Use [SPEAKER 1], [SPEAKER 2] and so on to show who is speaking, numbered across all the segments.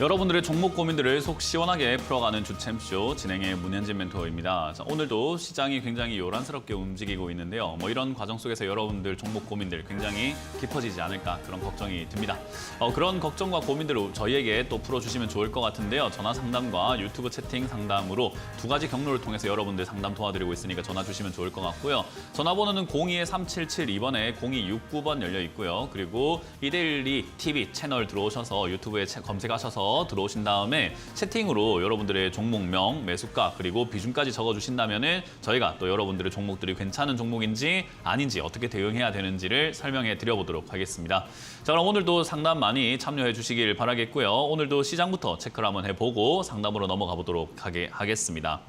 [SPEAKER 1] 여러분들의 종목 고민들을 속 시원하게 풀어가는 주챔쇼 진행의 문현진 멘토입니다. 자, 오늘도 시장이 굉장히 요란스럽게 움직이고 있는데요. 이런 과정 속에서 여러분들 종목 고민들 굉장히 깊어지지 않을까 그런 걱정이 듭니다. 그런 걱정과 고민들을 저희에게 또 풀어주시면 좋을 것 같은데요. 전화 상담과 유튜브 채팅 상담으로 두 가지 경로를 통해서 여러분들 상담 도와드리고 있으니까 전화 주시면 좋을 것 같고요. 전화번호는 02-3772번에 0269번 열려 있고요. 그리고 이데일리 TV 채널 들어오셔서 유튜브에 검색하셔서 들어오신 다음에 채팅으로 여러분들의 종목명, 매수가 그리고 비중까지 적어주신다면 저희가 또 여러분들의 종목들이 괜찮은 종목인지 아닌지 어떻게 대응해야 되는지를 설명해 드려보도록 하겠습니다. 자, 그럼 오늘도 상담 많이 참여해 주시길 바라겠고요. 오늘도 시장부터 체크를 한번 해보고 상담으로 넘어가 보도록 하겠습니다.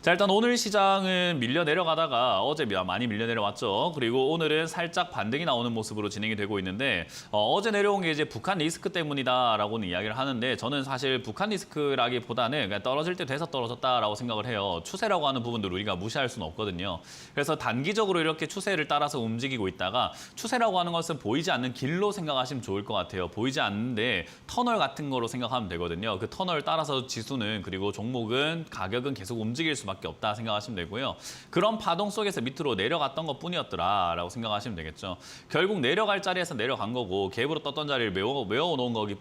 [SPEAKER 1] 자, 일단 오늘 시장은 밀려 내려가다가 어제 많이 밀려 내려왔죠. 그리고 오늘은 살짝 반등이 나오는 모습으로 진행이 되고 있는데 어제 내려온 게 이제 북한 리스크 때문이다라고는 이야기를 하는데 저는 사실 북한 리스크라기보다는 그냥 떨어질 때 돼서 떨어졌다라고 생각을 해요. 추세라고 하는 부분들 우리가 무시할 수는 없거든요. 그래서 단기적으로 이렇게 추세를 따라서 움직이고 있다가 추세라고 하는 것은 보이지 않는 길로 생각하시면 좋을 것 같아요. 보이지 않는데 터널 같은 거로 생각하면 되거든요. 그 터널 따라서 지수는 그리고 종목은 가격은 계속 움직일 수밖에 없다 생각하시면 되고요. 그런 파동 속에서 밑으로 내려갔던 것뿐이었더라라고 생각하시면 되겠죠. 결국 내려갈 자리에서 내려간 거고 갭으로 떴던 자리를 메워놓은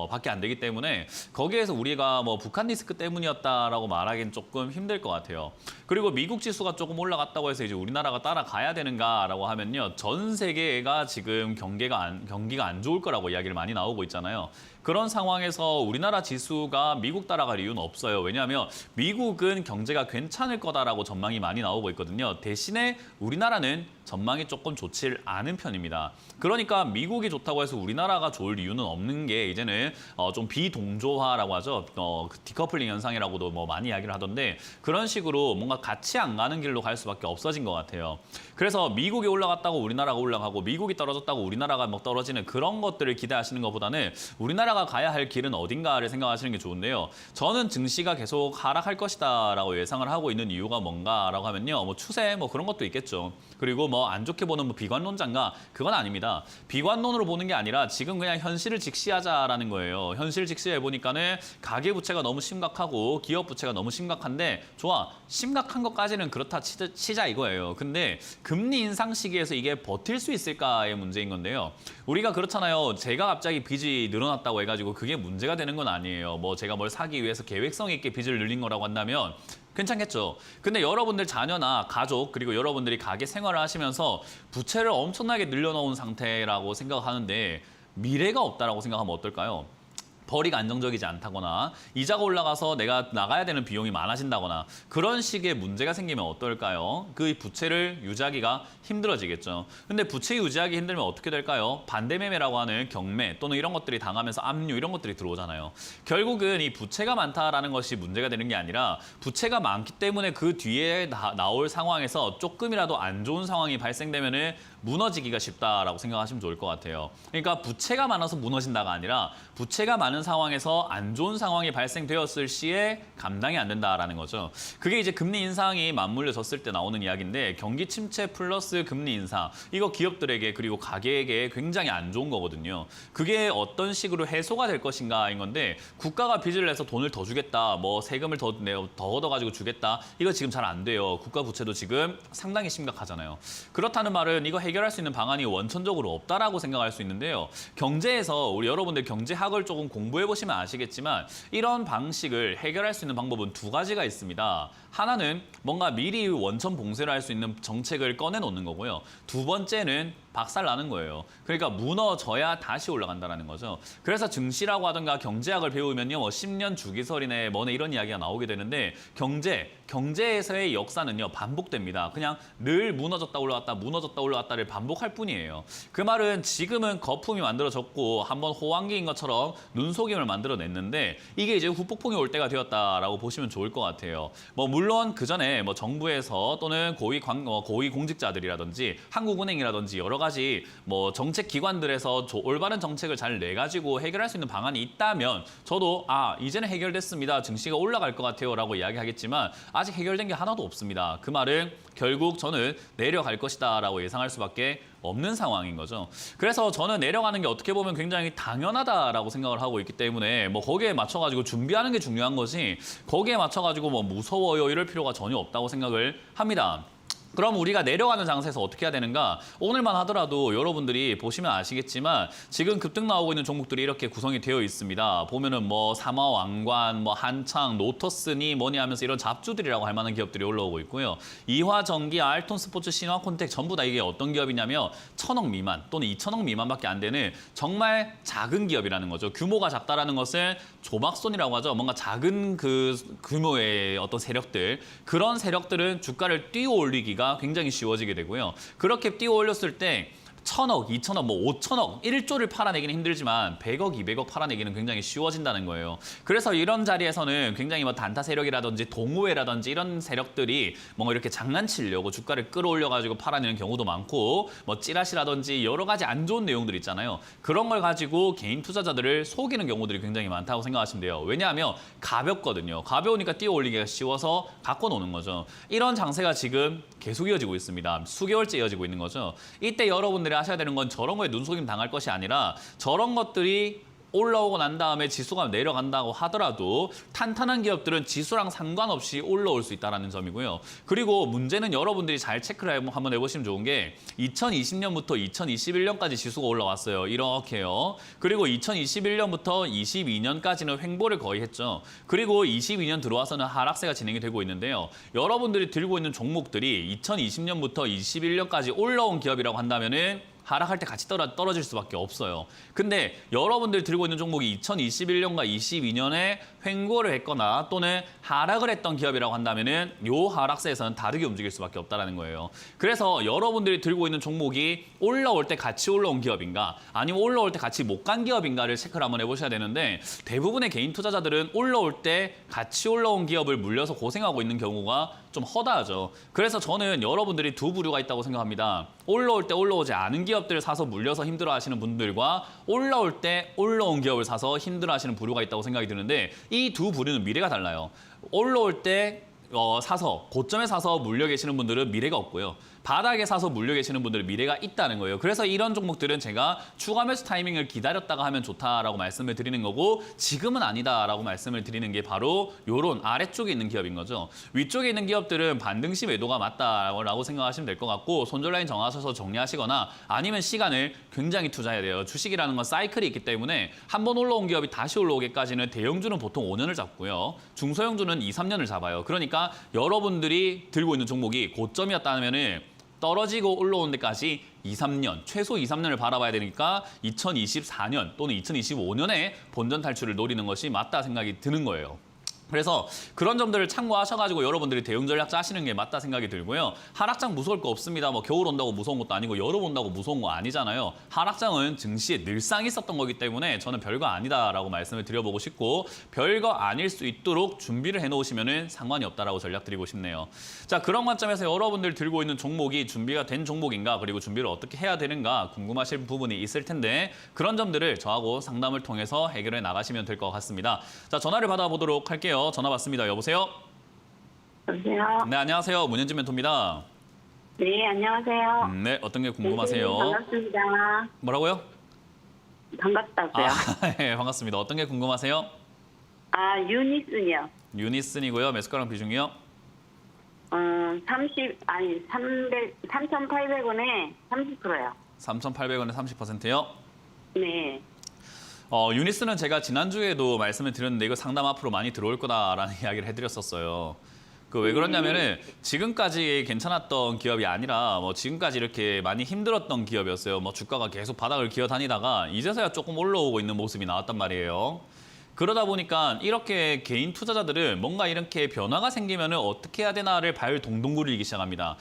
[SPEAKER 1] 밖에 안 되기 때문에 거기에서 우리가 북한 리스크 때문이었다라고 말하기는 조금 힘들 것 같아요. 그리고 미국 지수가 조금 올라갔다고 해서 이제 우리나라가 따라가야 되는가라고 하면요. 전 세계가 지금 경기가 안 좋을 거라고 이야기를 많이 나오고 있잖아요. 그런 상황에서 우리나라 지수가 미국 따라갈 이유는 없어요. 왜냐하면 미국은 경제가 괜찮을 거다라고 전망이 많이 나오고 있거든요. 대신에 우리나라는 전망이 조금 좋지 않은 편입니다. 그러니까 미국이 좋다고 해서 우리나라가 좋을 이유는 없는 게 이제는 좀 비동조화라고 하죠. 디커플링 현상이라고도 많이 이야기를 하던데 그런 식으로 뭔가 같이 안 가는 길로 갈 수밖에 없어진 것 같아요. 그래서 미국이 올라갔다고 우리나라가 올라가고 미국이 떨어졌다고 우리나라가 떨어지는 그런 것들을 기대하시는 것보다는 우리나라가 가야 할 길은 어딘가를 생각하시는 게 좋은데요. 저는 증시가 계속 하락할 것이다라고 예상을 하고 있는 이유가 뭔가라고 하면요. 추세 그런 것도 있겠죠. 그리고 안 좋게 보는 비관론자인가? 그건 아닙니다. 비관론으로 보는 게 아니라 지금 그냥 현실을 직시하자라는 거예요. 현실을 직시해 보니까는 가계부채가 너무 심각하고 기업 부채가 너무 심각한데 좋아. 심각한 것까지는 그렇다 치자 이거예요. 근데 금리 인상 시기에서 이게 버틸 수 있을까의 문제인 건데요. 우리가 그렇잖아요. 제가 갑자기 빚이 늘어났다고 해가지고 그게 문제가 되는 건 아니에요. 제가 뭘 사기 위해서 계획성 있게 빚을 늘린 거라고 한다면 괜찮겠죠. 근데 여러분들 자녀나 가족 그리고 여러분들이 가게 생활을 하시면서 부채를 엄청나게 늘려놓은 상태라고 생각하는데 미래가 없다라고 생각하면 어떨까요? 벌이가 안정적이지 않다거나 이자가 올라가서 내가 나가야 되는 비용이 많아진다거나 그런 식의 문제가 생기면 어떨까요? 그 부채를 유지하기가 힘들어지겠죠. 근데 부채 유지하기 힘들면 어떻게 될까요? 반대매매라고 하는 경매 또는 이런 것들이 당하면서 압류 이런 것들이 들어오잖아요. 결국은 이 부채가 많다라는 것이 문제가 되는 게 아니라 부채가 많기 때문에 그 뒤에 나올 상황에서 조금이라도 안 좋은 상황이 발생되면 무너지기가 쉽다라고 생각하시면 좋을 것 같아요. 그러니까 부채가 많아서 무너진다가 아니라 부채가 많은 상황에서 안 좋은 상황이 발생되었을 시에 감당이 안 된다라는 거죠. 그게 이제 금리 인상이 맞물려졌을 때 나오는 이야기인데 경기 침체 플러스 금리 인상 이거 기업들에게 그리고 가게에게 굉장히 안 좋은 거거든요. 그게 어떤 식으로 해소가 될 것인가인 건데 국가가 빚을 내서 돈을 더 주겠다, 세금을 더 걷어가지고 주겠다 이거 지금 잘 안 돼요. 국가 부채도 지금 상당히 심각하잖아요. 그렇다는 말은 이거 해결할 수 있는 방안이 원천적으로 없다라고 생각할 수 있는데요. 경제에서 우리 여러분들 경제학을 조금 공부해 보시면 아시겠지만 이런 방식을 해결할 수 있는 방법은 두 가지가 있습니다. 하나는 뭔가 미리 원천 봉쇄를 할 수 있는 정책을 꺼내놓는 거고요. 두 번째는 박살나는 거예요. 그러니까 무너져야 다시 올라간다는 거죠. 그래서 증시라고 하던가 경제학을 배우면요. 10년 주기설이네 뭐네 이런 이야기가 나오게 되는데 경제에서의 역사는요. 반복됩니다. 그냥 늘 무너졌다 올라갔다 무너졌다 올라갔다를 반복할 뿐이에요. 그 말은 지금은 거품이 만들어졌고 한번 호황기인 것처럼 눈속임을 만들어냈는데 이게 이제 후폭풍이 올 때가 되었다라고 보시면 좋을 것 같아요. 물론 그 전에 정부에서 또는 고위 공직자들이라든지 한국은행이라든지 여러 가지 뭐 정책 기관들에서 올바른 정책을 잘 내가지고 해결할 수 있는 방안이 있다면 저도 이제는 해결됐습니다. 증시가 올라갈 것 같아요라고 이야기하겠지만 아직 해결된 게 하나도 없습니다. 그 말은 결국 저는 내려갈 것이다라고 예상할 수밖에 없는 상황인 거죠. 그래서 저는 내려가는 게 어떻게 보면 굉장히 당연하다라고 생각을 하고 있기 때문에 뭐 거기에 맞춰가지고 준비하는 게 중요한 거지 거기에 맞춰가지고 뭐 무서워요 이럴 필요가 전혀 없다고 생각을 합니다. 그럼 우리가 내려가는 장세에서 어떻게 해야 되는가? 오늘만 하더라도 여러분들이 보시면 아시겠지만 지금 급등 나오고 있는 종목들이 이렇게 구성이 되어 있습니다. 보면은 뭐 삼화왕관, 뭐 한창, 노터스니 뭐니 하면서 이런 잡주들이라고 할 만한 기업들이 올라오고 있고요. 이화전기, 알톤스포츠, 신화콘텍 전부 다 이게 어떤 기업이냐면 1,000억 미만 또는 2,000억 미만밖에 안 되는 정말 작은 기업이라는 거죠. 규모가 작다라는 것은 조막손이라고 하죠. 뭔가 작은 그 규모의 어떤 세력들 그런 세력들은 주가를 띄워 올리기가 굉장히 쉬워지게 되고요. 그렇게 띄워 올렸을 때 1,000억, 2,000억, 뭐 5,000억, 1조를 팔아내기는 힘들지만 100억, 200억 팔아내기는 굉장히 쉬워진다는 거예요. 그래서 이런 자리에서는 굉장히 뭐 단타 세력이라든지 동호회라든지 이런 세력들이 뭔가 이렇게 장난치려고 주가를 끌어올려가지고 팔아내는 경우도 많고 뭐 찌라시라든지 여러 가지 안 좋은 내용들 있잖아요. 그런 걸 가지고 개인 투자자들을 속이는 경우들이 굉장히 많다고 생각하시면 돼요. 왜냐하면 가볍거든요. 가벼우니까 띄워 올리기가 쉬워서 갖고 노는 거죠. 이런 장세가 지금 계속 이어지고 있습니다. 수개월째 이어지고 있는 거죠. 이때 여러분들이 하셔야 되는 건 저런 거에 눈속임 당할 것이 아니라 저런 것들이 올라오고 난 다음에 지수가 내려간다고 하더라도 탄탄한 기업들은 지수랑 상관없이 올라올 수 있다는 점이고요. 그리고 문제는 여러분들이 잘 체크를 한번 해보시면 좋은 게 2020년부터 2021년까지 지수가 올라왔어요. 이렇게요. 그리고 2021년부터 22년까지는 횡보를 거의 했죠. 그리고 22년 들어와서는 하락세가 진행이 되고 있는데요. 여러분들이 들고 있는 종목들이 2020년부터 21년까지 올라온 기업이라고 한다면은 하락할 때 같이 떨어질 수밖에 없어요. 근데 여러분들 들고 있는 종목이 2021년과 22년에 횡보를 했거나 또는 하락을 했던 기업이라고 한다면은 요 하락세에서는 다르게 움직일 수밖에 없다는 거예요. 그래서 여러분들이 들고 있는 종목이 올라올 때 같이 올라온 기업인가 아니면 올라올 때 같이 못 간 기업인가를 체크를 한번 해보셔야 되는데 대부분의 개인 투자자들은 올라올 때 같이 올라온 기업을 물려서 고생하고 있는 경우가 좀 허다하죠. 그래서 저는 여러분들이 두 부류가 있다고 생각합니다. 올라올 때 올라오지 않은 기업들을 사서 물려서 힘들어하시는 분들과 올라올 때 올라온 기업을 사서 힘들어하시는 부류가 있다고 생각이 드는데 이 두 부류는 미래가 달라요. 올라올 때 사서 고점에 사서 물려 계시는 분들은 미래가 없고요. 바닥에 사서 물려 계시는 분들은 미래가 있다는 거예요. 그래서 이런 종목들은 제가 추가 매수 타이밍을 기다렸다가 하면 좋다라고 말씀을 드리는 거고 지금은 아니다라고 말씀을 드리는 게 바로 이런 아래쪽에 있는 기업인 거죠. 위쪽에 있는 기업들은 반등시 매도가 맞다라고 생각하시면 될 것 같고 손절 라인 정하셔서 정리하시거나 아니면 시간을 굉장히 투자해야 돼요. 주식이라는 건 사이클이 있기 때문에 한 번 올라온 기업이 다시 올라오기까지는 대형주는 보통 5년을 잡고요. 중소형주는 2, 3년을 잡아요. 그러니까 여러분들이 들고 있는 종목이 고점이었다면은 떨어지고 올라오는 데까지 2, 3년, 최소 2, 3년을 바라봐야 되니까 2024년 또는 2025년에 본전 탈출을 노리는 것이 맞다 생각이 드는 거예요. 그래서 그런 점들을 참고하셔가지고 여러분들이 대응 전략 짜시는 게 맞다 생각이 들고요. 하락장 무서울 거 없습니다. 뭐 겨울 온다고 무서운 것도 아니고 여름 온다고 무서운 거 아니잖아요. 하락장은 증시에 늘상 있었던 거기 때문에 저는 별거 아니다라고 말씀을 드려보고 싶고 별거 아닐 수 있도록 준비를 해놓으시면 상관이 없다라고 전략 드리고 싶네요. 자, 그런 관점에서 여러분들 들고 있는 종목이 준비가 된 종목인가 그리고 준비를 어떻게 해야 되는가 궁금하실 부분이 있을 텐데 그런 점들을 저하고 상담을 통해서 해결해 나가시면 될 것 같습니다. 자, 전화를 받아보도록 할게요. 전화 받습니다. 여보세요?
[SPEAKER 2] 여보세요?
[SPEAKER 1] 네, 안녕하세요. 문현진 멘토입니다.
[SPEAKER 2] 네, 안녕하세요.
[SPEAKER 1] 네, 어떤 게 궁금하세요?
[SPEAKER 2] 반갑습니다.
[SPEAKER 1] 뭐라고요?
[SPEAKER 2] 반갑다고요.
[SPEAKER 1] 네, 반갑습니다. 어떤 게 궁금하세요?
[SPEAKER 2] 유니슨이요.
[SPEAKER 1] 유니슨이고요. 매수가랑 비중이요?
[SPEAKER 2] 3,800원에 30%요.
[SPEAKER 1] 3,800원에 30%요?
[SPEAKER 2] 네.
[SPEAKER 1] 유니스는 제가 지난주에도 말씀을 드렸는데 이거 상담 앞으로 많이 들어올 거다라는 이야기를 해드렸었어요. 왜 그러냐면은 지금까지 괜찮았던 기업이 아니라 뭐 지금까지 이렇게 많이 힘들었던 기업이었어요. 뭐 주가가 계속 바닥을 기어다니다가 이제서야 조금 올라오고 있는 모습이 나왔단 말이에요. 그러다 보니까 이렇게 개인 투자자들은 뭔가 이렇게 변화가 생기면은 어떻게 해야 되나를 발 동동 구르기 시작합니다.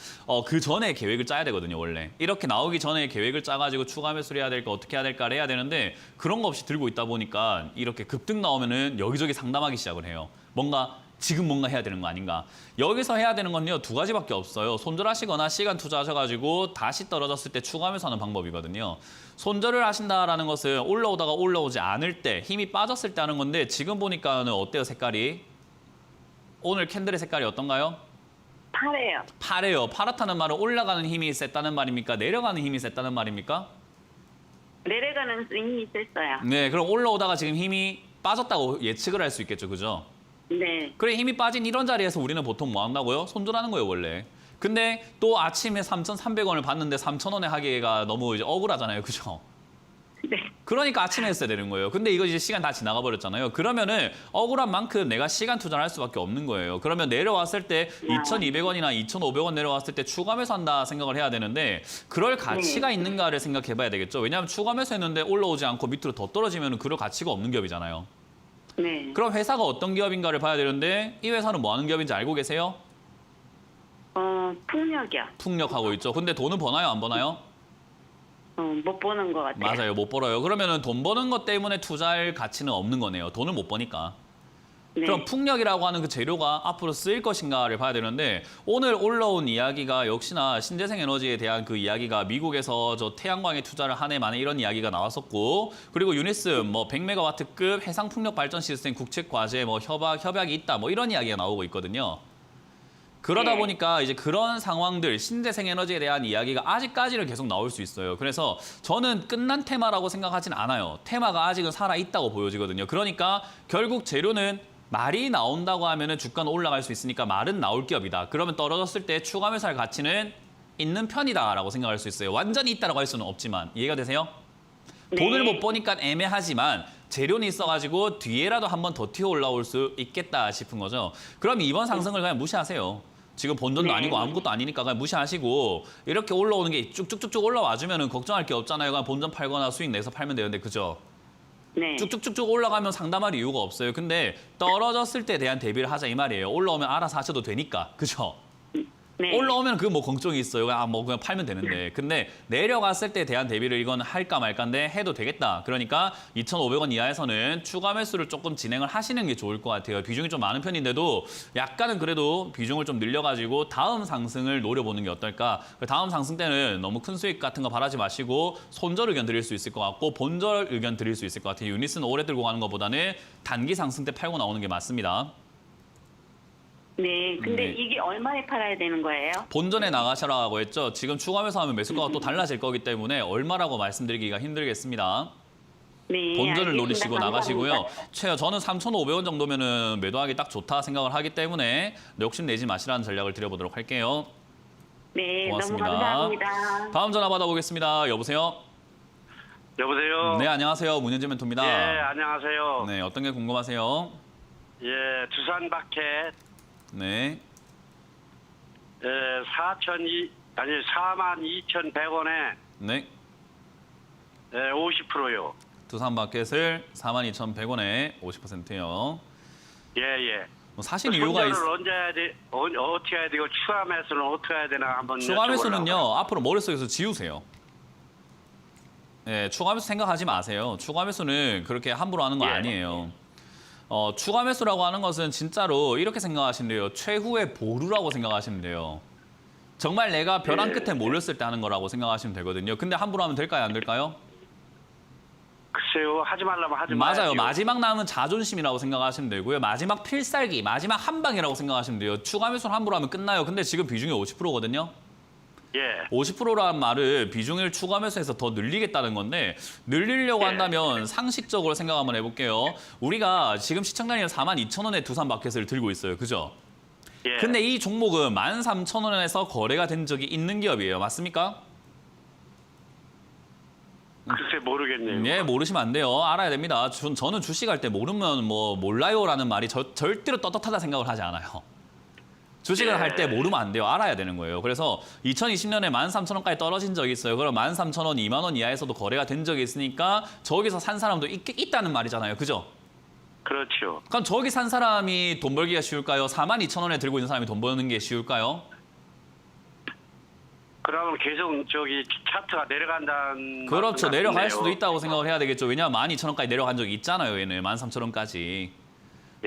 [SPEAKER 1] 그 전에 계획을 짜야 되거든요, 원래. 이렇게 나오기 전에 계획을 짜가지고 추가 매수를 해야 될까 어떻게 해야 될까를 해야 되는데 그런 거 없이 들고 있다 보니까 이렇게 급등 나오면은 여기저기 상담하기 시작을 해요. 뭔가 지금 뭔가 해야 되는 거 아닌가. 여기서 해야 되는 건요, 두 가지밖에 없어요. 손절하시거나 시간 투자하셔가지고 다시 떨어졌을 때 추가하면서 하는 방법이거든요. 손절을 하신다라는 것은 올라오다가 올라오지 않을 때, 힘이 빠졌을 때 하는 건데 지금 보니까는 어때요, 색깔이? 오늘 캔들의 색깔이 어떤가요?
[SPEAKER 2] 파래요.
[SPEAKER 1] 파래요. 파랗다는 말은 올라가는 힘이 셌다는 말입니까? 내려가는 힘이 셌다는 말입니까?
[SPEAKER 2] 내려가는 힘이 있었어요.
[SPEAKER 1] 네, 그럼 올라오다가 지금 힘이 빠졌다고 예측을 할 수 있겠죠, 그죠?
[SPEAKER 2] 네.
[SPEAKER 1] 그래, 힘이 빠진 이런 자리에서 우리는 보통 뭐 한다고요? 손절하는 거예요, 원래. 근데 또 아침에 3,300원을 받는데 3,000원에 하기가 너무 이제 억울하잖아요, 그죠?
[SPEAKER 2] 네.
[SPEAKER 1] 그러니까 아침에 했어야 되는 거예요. 근데 이거 이제 시간 다 지나가 버렸잖아요. 그러면은 억울한 만큼 내가 시간 투자를 할 수밖에 없는 거예요. 그러면 내려왔을 때 2,200원이나 2,500원 내려왔을 때 추가 매수한다 생각을 해야 되는데 그럴 가치가 있는가를 생각해 봐야 되겠죠. 왜냐하면 추가 매수했는데 올라오지 않고 밑으로 더 떨어지면 그럴 가치가 없는 기업이잖아요.
[SPEAKER 2] 네.
[SPEAKER 1] 그럼 회사가 어떤 기업인가를 봐야 되는데 이 회사는 뭐 하는 기업인지 알고 계세요?
[SPEAKER 2] 풍력이요.
[SPEAKER 1] 풍력하고 있죠. 근데 돈은 버나요, 안 버나요?
[SPEAKER 2] 못 보는 것 같아요.
[SPEAKER 1] 맞아요, 못 벌어요. 그러면은 돈 버는 것 때문에 투자할 가치는 없는 거네요. 돈을 못 버니까.
[SPEAKER 2] 네.
[SPEAKER 1] 그럼 풍력이라고 하는 그 재료가 앞으로 쓰일 것인가를 봐야 되는데 오늘 올라온 이야기가 역시나 신재생 에너지에 대한 그 이야기가 미국에서 저 태양광에 투자를 한 해 만에 이런 이야기가 나왔었고 그리고 유니스 뭐 100메가와트급 해상 풍력 발전 시스템 국책 과제 뭐 협약이 있다 뭐 이런 이야기가 나오고 있거든요. 그러다
[SPEAKER 2] 네.
[SPEAKER 1] 보니까 이제 그런 상황들, 신재생 에너지에 대한 이야기가 아직까지는 계속 나올 수 있어요. 그래서 저는 끝난 테마라고 생각하진 않아요. 테마가 아직은 살아있다고 보여지거든요. 그러니까 결국 재료는 말이 나온다고 하면은 주가는 올라갈 수 있으니까 말은 나올 기업이다. 그러면 떨어졌을 때 추가 매수할 가치는 있는 편이다라고 생각할 수 있어요. 완전히 있다라고 할 수는 없지만 이해가 되세요?
[SPEAKER 2] 네.
[SPEAKER 1] 돈을 못 버니까 애매하지만 재료는 있어가지고 뒤에라도 한 번 더 튀어 올라올 수 있겠다 싶은 거죠. 그럼 이번 상승을 그냥 무시하세요. 지금 본전도
[SPEAKER 2] 네.
[SPEAKER 1] 아니고 아무것도 아니니까 그냥 무시하시고 이렇게 올라오는 게 쭉쭉쭉쭉 올라와주면은 걱정할 게 없잖아요. 그냥 본전 팔거나 수익 내서 팔면 되는데 그죠?
[SPEAKER 2] 네.
[SPEAKER 1] 쭉쭉쭉쭉 올라가면 상담할 이유가 없어요. 근데 떨어졌을 때 대한 대비를 하자 이 말이에요. 올라오면 알아서 하셔도 되니까. 그죠?
[SPEAKER 2] 네.
[SPEAKER 1] 올라오면 그 뭐 걱정이 있어요. 뭐 그냥 팔면 되는데. 근데 내려갔을 때 대한 대비를 이건 할까 말까인데 해도 되겠다. 그러니까 2,500원 이하에서는 추가 매수를 조금 진행을 하시는 게 좋을 것 같아요. 비중이 좀 많은 편인데도 약간은 그래도 비중을 좀 늘려가지고 다음 상승을 노려보는 게 어떨까. 다음 상승 때는 너무 큰 수익 같은 거 바라지 마시고 손절 의견 드릴 수 있을 것 같고 본절 의견 드릴 수 있을 것 같아요. 유니스는 오래 들고 가는 것보다는 단기 상승 때 팔고 나오는 게 맞습니다.
[SPEAKER 2] 네. 근데
[SPEAKER 1] 네.
[SPEAKER 2] 이게 얼마에 팔아야 되는 거예요?
[SPEAKER 1] 본전에 나가셔라고 했죠. 지금 추가 매수하면 매수가가 또 달라질 거기 때문에 얼마라고 말씀드리기가 힘들겠습니다.
[SPEAKER 2] 네.
[SPEAKER 1] 본전을
[SPEAKER 2] 알겠습니다.
[SPEAKER 1] 노리시고
[SPEAKER 2] 감사합니다.
[SPEAKER 1] 나가시고요. 저는 3,500원 정도면은 매도하기 딱 좋다 생각을 하기 때문에 욕심내지 마시라는 전략을 드려보도록 할게요.
[SPEAKER 2] 네.
[SPEAKER 1] 고맙습니다.
[SPEAKER 2] 너무 감사합니다.
[SPEAKER 1] 다음 전화 받아보겠습니다. 여보세요?
[SPEAKER 3] 여보세요.
[SPEAKER 1] 네, 안녕하세요. 문현재 멘토입니다.
[SPEAKER 3] 예, 안녕하세요.
[SPEAKER 1] 네, 어떤 게 궁금하세요?
[SPEAKER 3] 예, 두산 바켓
[SPEAKER 1] 네,
[SPEAKER 3] 42,100원에
[SPEAKER 1] 네.
[SPEAKER 3] 50%요.
[SPEAKER 1] 두산 마켓을 42,100원에 50%요.
[SPEAKER 3] 예, 예.
[SPEAKER 1] 뭐 사실 이유가 있...
[SPEAKER 3] 손절을 언제 해야 돼? 어떻게 해야 되고 추가 매수는 어떻게 해야 되나 한번
[SPEAKER 1] 추가
[SPEAKER 3] 여쭤보려고.
[SPEAKER 1] 매수는요, 앞으로 머릿속에서 지우세요. 네, 추가 매수 생각하지 마세요. 추가 매수는 그렇게 함부로 하는 거
[SPEAKER 3] 예.
[SPEAKER 1] 아니에요. 추가 매수라고 하는 것은 진짜로 이렇게 생각하시면 돼요. 최후의 보루라고 생각하시면 돼요. 정말 내가 벼랑
[SPEAKER 3] 예.
[SPEAKER 1] 끝에 몰렸을 때 하는 거라고 생각하시면 되거든요. 근데 함부로 하면 될까요, 안 될까요?
[SPEAKER 3] 글쎄요, 하지 말라면 하지
[SPEAKER 1] 맞아요.
[SPEAKER 3] 말아야죠.
[SPEAKER 1] 마지막 남은 자존심이라고 생각하시면 되고요. 마지막 필살기, 마지막 한 방이라고 생각하시면 돼요. 추가 매수를 함부로 하면 끝나요. 근데 지금 비중이 50%거든요.
[SPEAKER 3] 예.
[SPEAKER 1] 50%란 말은 비중을 추가 매수해서 더 늘리겠다는 건데 늘리려고 한다면 상식적으로 생각 한번 해볼게요. 우리가 지금 시청자님 42,000원에 두산 마켓을 들고 있어요. 그죠?
[SPEAKER 3] 예.
[SPEAKER 1] 근데 이 종목은 13,000원에서 거래가 된 적이 있는 기업이에요. 맞습니까?
[SPEAKER 3] 글쎄 모르겠네요.
[SPEAKER 1] 예, 모르시면 안 돼요. 알아야 됩니다. 저는 주식할 때 모르면 뭐 몰라요라는 말이 절대로 떳떳하다 생각을 하지 않아요. 주식을
[SPEAKER 3] 예.
[SPEAKER 1] 할 때 모르면 안 돼요. 알아야 되는 거예요. 그래서 2020년에 13,000원까지 떨어진 적이 있어요. 그럼 13,000원, 2만 원 이하에서도 거래가 된 적이 있으니까 저기서 산 사람도 있다는 말이잖아요. 그죠?
[SPEAKER 3] 그렇죠.
[SPEAKER 1] 그럼 저기 산 사람이 돈 벌기가 쉬울까요? 42,000원에 들고 있는 사람이 돈 버는 게 쉬울까요?
[SPEAKER 3] 그러면 계속 저기 차트가 내려간다는
[SPEAKER 1] 그렇죠.
[SPEAKER 3] 말씀
[SPEAKER 1] 내려갈
[SPEAKER 3] 같은데요.
[SPEAKER 1] 수도 있다고 생각을 해야 되겠죠. 왜냐하면 12,000원까지 내려간 적이 있잖아요. 얘는 13,000원까지.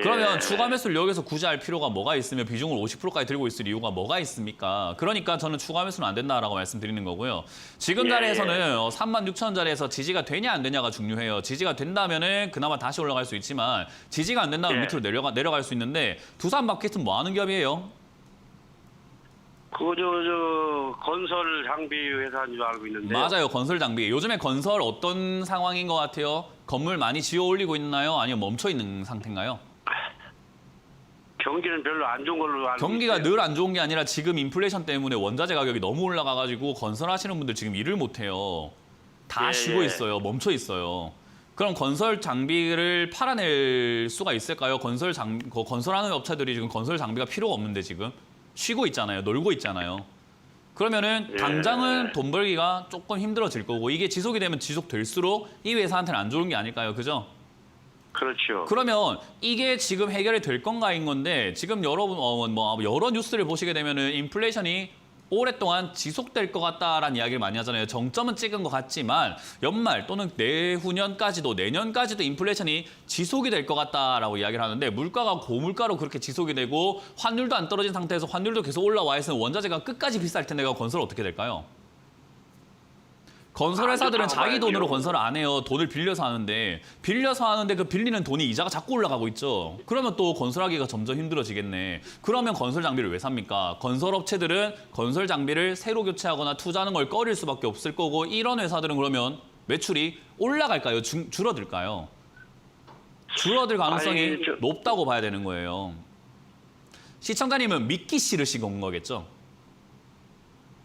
[SPEAKER 1] 그러면 추가 매수를 여기서 굳이 할 필요가 뭐가 있으며 비중을 50%까지 들고 있을 이유가 뭐가 있습니까? 그러니까 저는 추가 매수는 안 된다라고 말씀드리는 거고요. 지금 자리에서는 36,000원짜리에서 지지가 되냐 안 되냐가 중요해요. 지지가 된다면은 그나마 다시 올라갈 수 있지만 지지가 안 된다면 밑으로 내려갈 수 있는데 두산마켓은 뭐 하는 기업이에요?
[SPEAKER 3] 저 건설 장비 회사인 줄 알고 있는데.
[SPEAKER 1] 맞아요. 건설 장비. 요즘에 건설 어떤 상황인 것 같아요? 건물 많이 지어 올리고 있나요? 아니면 멈춰 있는 상태인가요?
[SPEAKER 3] 경기는 별로 안 좋은 걸로 알고
[SPEAKER 1] 경기가
[SPEAKER 3] 있어요.
[SPEAKER 1] 늘 안 좋은 게 아니라 지금 인플레이션 때문에 원자재 가격이 너무 올라가가지고 건설하시는 분들 지금 일을 못 해요. 다
[SPEAKER 3] 예,
[SPEAKER 1] 쉬고
[SPEAKER 3] 예.
[SPEAKER 1] 있어요. 멈춰 있어요. 그럼 건설 장비를 팔아낼 수가 있을까요? 건설하는 업체들이 지금 건설 장비가 필요가 없는데 지금 쉬고 있잖아요. 놀고 있잖아요. 그러면은
[SPEAKER 3] 예.
[SPEAKER 1] 당장은 돈 벌기가 조금 힘들어질 거고 이게 지속이 되면 지속될수록 이 회사한테는 안 좋은 게 아닐까요? 그죠?
[SPEAKER 3] 그렇죠.
[SPEAKER 1] 그러면 이게 지금 해결이 될 건가인 건데 지금 여러분 여러 뉴스를 보시게 되면은 인플레이션이 오랫동안 지속될 것 같다라는 이야기를 많이 하잖아요. 정점은 찍은 것 같지만 연말 또는 내후년까지도 내년까지도 인플레이션이 지속이 될 것 같다라고 이야기를 하는데 물가가 고물가로 그렇게 지속이 되고 환율도 안 떨어진 상태에서 환율도 계속 올라와 있으면 원자재가 끝까지 비쌀 텐데 건설 어떻게 될까요? 건설 회사들은 자기 돈으로 건설을 안 해요. 돈을 빌려서 하는데 그 빌리는 돈이 이자가 자꾸 올라가고 있죠. 그러면 또 건설하기가 점점 힘들어지겠네. 그러면 건설 장비를 왜 삽니까? 건설 업체들은 건설 장비를 새로 교체하거나 투자하는 걸 꺼릴 수밖에 없을 거고 이런 회사들은 그러면 매출이 올라갈까요? 줄어들까요? 줄어들 가능성이 높다고 봐야 되는 거예요. 시청자님은 믿기 싫으신 건 거겠죠?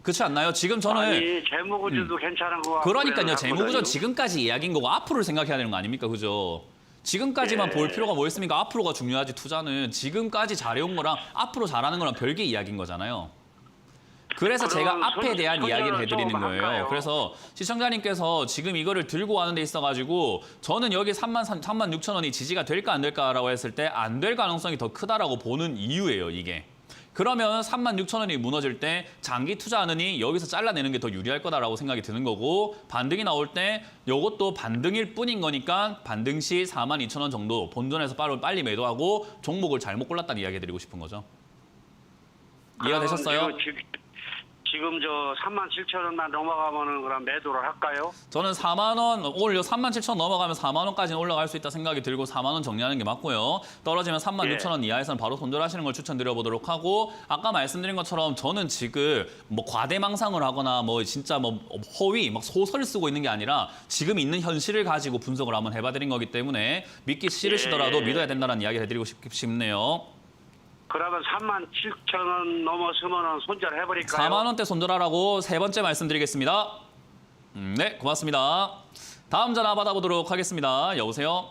[SPEAKER 1] 그렇지 않나요? 지금 저는
[SPEAKER 3] 아니 재무구조도 괜찮은 거 같고.
[SPEAKER 1] 그러니까요. 재무구조 지금까지 이야기인 거고 앞으로를 생각해야 되는 거 아닙니까? 그죠? 지금까지만 볼 필요가 뭐 있습니까? 앞으로가 중요하지 투자는. 지금까지 잘해온 거랑 앞으로 잘하는 거랑 별개 이야기인 거잖아요. 그래서 제가 앞에 대한 이야기를 해드리는 거예요. 그래서 시청자님께서 지금 이거를 들고 와는 데 있어가지고 저는 여기 36,000원이 지지가 될까 안 될까라고 했을 때 안 될 가능성이 더 크다라고 보는 이유예요. 이게. 그러면 36,000원이 무너질 때 장기 투자하느니 여기서 잘라내는 게 더 유리할 거다라고 생각이 드는 거고 반등이 나올 때 이것도 반등일 뿐인 거니까 반등 시 42,000원 정도 본전에서 빨리 매도하고 종목을 잘못 골랐다는 이야기 드리고 싶은 거죠. 이해가 되셨어요?
[SPEAKER 3] 지금 저 37,000원만 넘어가면은 그럼 매도를 할까요?
[SPEAKER 1] 저는 4만 원, 오늘 37,000원 넘어가면 4만 원까지는 올라갈 수 있다 생각이 들고 4만 원 정리하는 게 맞고요. 떨어지면 36,000원 이하에서는 바로 손절하시는 걸 추천드려보도록 하고 아까 말씀드린 것처럼 저는 지금 뭐 과대망상을 하거나 뭐 진짜 뭐 허위, 막 소설 쓰고 있는 게 아니라 지금 있는 현실을 가지고 분석을 한번 해봐드린 거기 때문에 믿기 싫으시더라도 믿어야 된다는 이야기를 해드리고 싶네요.
[SPEAKER 3] 그러면 37,000원 넘어서면은 손절해버릴까요?
[SPEAKER 1] 4만 원대 손절하라고 세 번째 말씀드리겠습니다. 네, 고맙습니다. 다음 전화 받아보도록 하겠습니다. 여보세요?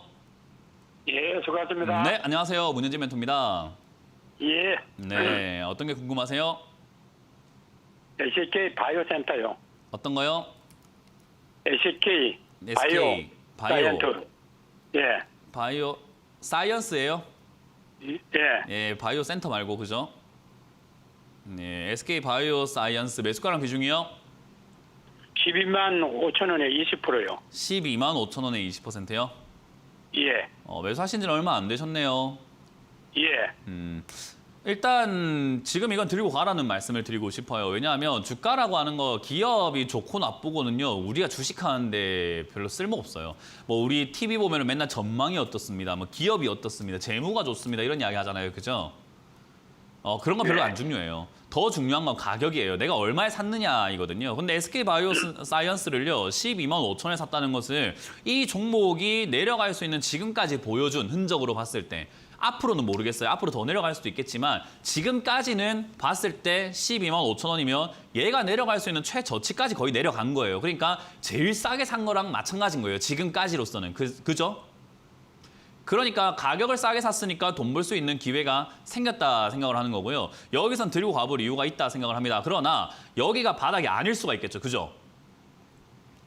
[SPEAKER 4] 예, 수고하셨습니다.
[SPEAKER 1] 네, 안녕하세요. 문현진 멘토입니다.
[SPEAKER 4] 예,
[SPEAKER 1] 네, 어떤 게 궁금하세요?
[SPEAKER 4] SK 바이오센터요.
[SPEAKER 1] 어떤 거요?
[SPEAKER 4] SK
[SPEAKER 1] SK 바이오.
[SPEAKER 4] 사이언트. 예,
[SPEAKER 1] 바이오 사이언스예요?
[SPEAKER 4] 예,
[SPEAKER 1] 예, 바이오 센터 말고 그죠? 네, SK 바이오 사이언스 매수가랑 비중이요?
[SPEAKER 4] 12만 5천 원에 20%요.
[SPEAKER 1] 12만 5천 원에 20%요?
[SPEAKER 4] 예,
[SPEAKER 1] 매수하신 지는 얼마 안 되셨네요.
[SPEAKER 4] 예,
[SPEAKER 1] 일단 지금 이건 들고 가라는 말씀을 드리고 싶어요. 왜냐하면 주가라고 하는 거 기업이 좋고 나쁘고는요. 우리가 주식하는데 별로 쓸모 없어요. 뭐 우리 TV 보면 맨날 전망이 어떻습니다. 뭐 기업이 어떻습니다. 재무가 좋습니다. 이런 이야기 하잖아요. 그죠? 그런 건 별로 안 중요해요. 더 중요한 건 가격이에요. 내가 얼마에 샀느냐 이거든요. 근데 SK 바이오 사이언스를요. 12만 5천에 샀다는 것을 이 종목이 내려갈 수 있는 지금까지 보여준 흔적으로 봤을 때 앞으로는 모르겠어요. 앞으로 더 내려갈 수도 있겠지만 지금까지는 봤을 때 12만 5천 원이면 얘가 내려갈 수 있는 최저치까지 거의 내려간 거예요. 그러니까 제일 싸게 산 거랑 마찬가지인 거예요. 지금까지로서는. 그죠? 그러니까 가격을 싸게 샀으니까 돈 벌 수 있는 기회가 생겼다 생각을 하는 거고요. 여기선 들고 가볼 이유가 있다 생각을 합니다. 그러나 여기가 바닥이 아닐 수가 있겠죠. 그죠?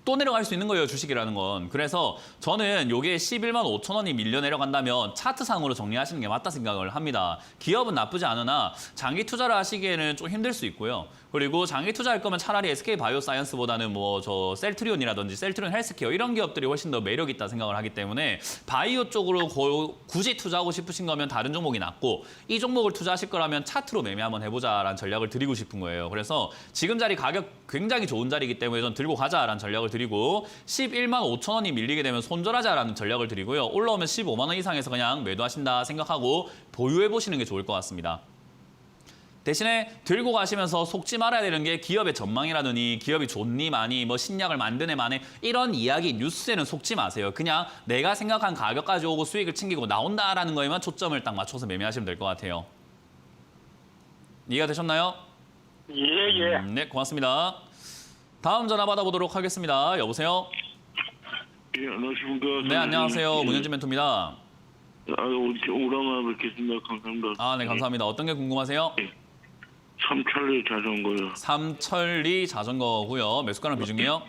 [SPEAKER 1] 또 내려갈 수 있는 거예요, 주식이라는 건. 그래서 저는 요게 11만 5천 원이 밀려 내려간다면 차트상으로 정리하시는 게 맞다 생각을 합니다. 기업은 나쁘지 않으나 장기 투자를 하시기에는 좀 힘들 수 있고요. 그리고 장기 투자할 거면 차라리 SK 바이오사이언스보다는 뭐 저 셀트리온이라든지 셀트리온 헬스케어 이런 기업들이 훨씬 더 매력 있다 생각을 하기 때문에 바이오 쪽으로 굳이 투자하고 싶으신 거면 다른 종목이 낫고 이 종목을 투자하실 거라면 차트로 매매 한번 해보자라는 전략을 드리고 싶은 거예요. 그래서 지금 자리 가격 굉장히 좋은 자리이기 때문에 전 들고 가자라는 전략을 드리고 11만 5천 원이 밀리게 되면 손절하자라는 전략을 드리고요. 올라오면 15만 원 이상에서 그냥 매도하신다 생각하고 보유해 보시는 게 좋을 것 같습니다. 대신에 들고 가시면서 속지 말아야 되는 게 기업의 전망이라더니 기업이 좋니 많이 뭐 신약을 만드네 마네 이런 이야기 뉴스에는 속지 마세요. 그냥 내가 생각한 가격까지 오고 수익을 챙기고 나온다라는 거에만 초점을 딱 맞춰서 매매하시면 될 것 같아요. 이해가 되셨나요?
[SPEAKER 4] 예.
[SPEAKER 1] 네, 고맙습니다. 다음 전화 받아보도록 하겠습니다. 여보세요?
[SPEAKER 5] 예, 안녕하십니까.
[SPEAKER 1] 네, 안녕하세요.
[SPEAKER 5] 예.
[SPEAKER 1] 문현진 멘토입니다.
[SPEAKER 5] 오랜만에 뵙겠습니다. 감사합니다.
[SPEAKER 1] 아, 네, 감사합니다. 어떤 게 궁금하세요?
[SPEAKER 5] 삼천리 자전거요.
[SPEAKER 1] 삼천리 자전거고요. 매수가랑 비중이요?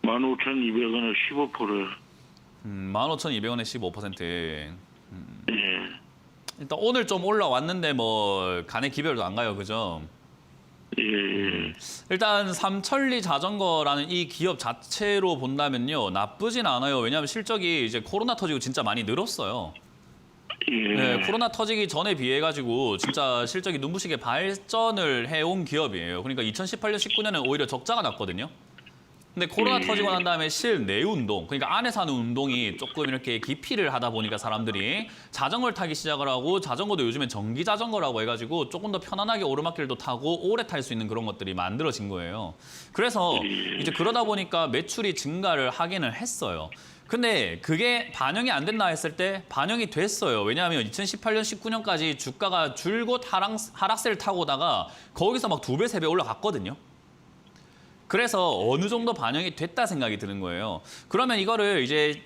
[SPEAKER 5] 15,200원에 15%요.
[SPEAKER 1] 15,200원에 15%.
[SPEAKER 5] 예.
[SPEAKER 1] 일단 오늘 좀 올라왔는데 뭐 간의 기별도 안 가요, 그죠?
[SPEAKER 5] 예.
[SPEAKER 1] 일단 삼천리 자전거라는 이 기업 자체로 본다면요 나쁘진 않아요. 왜냐하면 실적이 이제 코로나 터지고 진짜 많이 늘었어요.
[SPEAKER 5] 예.
[SPEAKER 1] 네, 코로나 터지기 전에 비해 가지고 진짜 실적이 눈부시게 발전을 해온 기업이에요. 그러니까 2018년, 19년에 오히려 적자가 났거든요. 근데 코로나 터지고 난 다음에 실내 운동, 그러니까 안에서 하는 운동이 조금 이렇게 기피를 하다 보니까 사람들이 자전거를 타기 시작을 하고 자전거도 요즘엔 전기 자전거라고 해가지고 조금 더 편안하게 오르막길도 타고 오래 탈 수 있는 그런 것들이 만들어진 거예요. 그래서 이제 그러다 보니까 매출이 증가를 하기는 했어요. 근데 그게 반영이 안 됐나 했을 때 반영이 됐어요. 왜냐하면 2018년, 19년까지 주가가 줄곧 하락세를 타고 오다가 거기서 막 2배, 3배 올라갔거든요. 그래서 어느 정도 반영이 됐다 생각이 드는 거예요. 그러면 이거를 이제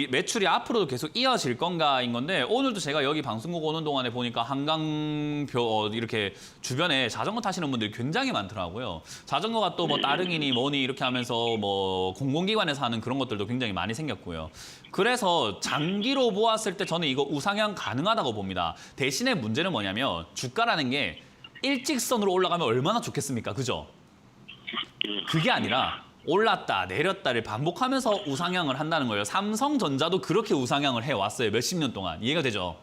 [SPEAKER 1] 매출이 앞으로도 계속 이어질 건가인 건데 오늘도 제가 여기 방송국 오는 동안에 보니까 한강표 이렇게 주변에 자전거 타시는 분들이 굉장히 많더라고요. 자전거가 또 뭐 따릉이니 뭐니 이렇게 하면서 뭐 공공기관에서 하는 그런 것들도 굉장히 많이 생겼고요. 그래서 장기로 보았을 때 저는 이거 우상향 가능하다고 봅니다. 대신에 문제는 뭐냐면 주가라는 게 일직선으로 올라가면 얼마나 좋겠습니까? 그죠? 그게 아니라 올랐다 내렸다를 반복하면서 우상향을 한다는 거예요. 삼성전자도 그렇게 우상향을 해왔어요. 몇십 년 동안. 이해가 되죠?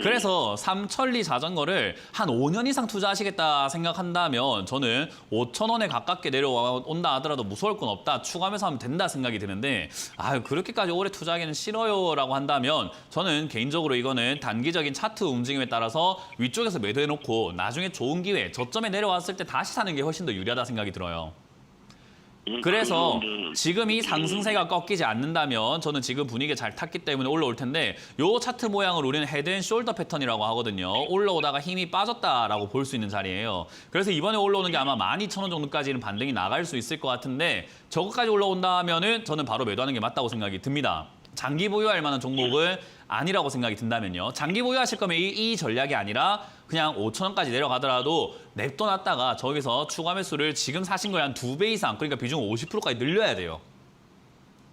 [SPEAKER 1] 그래서 삼천리 자전거를 한 5년 이상 투자하시겠다 생각한다면 저는 5,000원에 가깝게 내려온다 하더라도 무서울 건 없다. 추가하면서 하면 된다 생각이 드는데 그렇게까지 오래 투자하기는 싫어요 라고 한다면 저는 개인적으로 이거는 단기적인 차트 움직임에 따라서 위쪽에서 매도해놓고 나중에 좋은 기회, 저점에 내려왔을 때 다시 사는 게 훨씬 더 유리하다 생각이 들어요. 그래서 지금 이 상승세가 꺾이지 않는다면 저는 지금 분위기 잘 탔기 때문에 올라올 텐데 요 차트 모양을 우리는 헤드앤숄더 패턴이라고 하거든요. 올라오다가 힘이 빠졌다라고 볼 수 있는 자리예요. 그래서 이번에 올라오는 게 아마 12,000원 정도까지는 반등이 나갈 수 있을 것 같은데 저거까지 올라온다면은 저는 바로 매도하는 게 맞다고 생각이 듭니다. 장기 보유할 만한 종목은 아니라고 생각이 든다면요. 장기 보유하실 거면 이 전략이 아니라 그냥 5,000원까지 내려가더라도 냅둬놨다가 저기서 추가 매수를 지금 사신 거에 한 2배 이상, 그러니까 비중 50%까지 늘려야 돼요.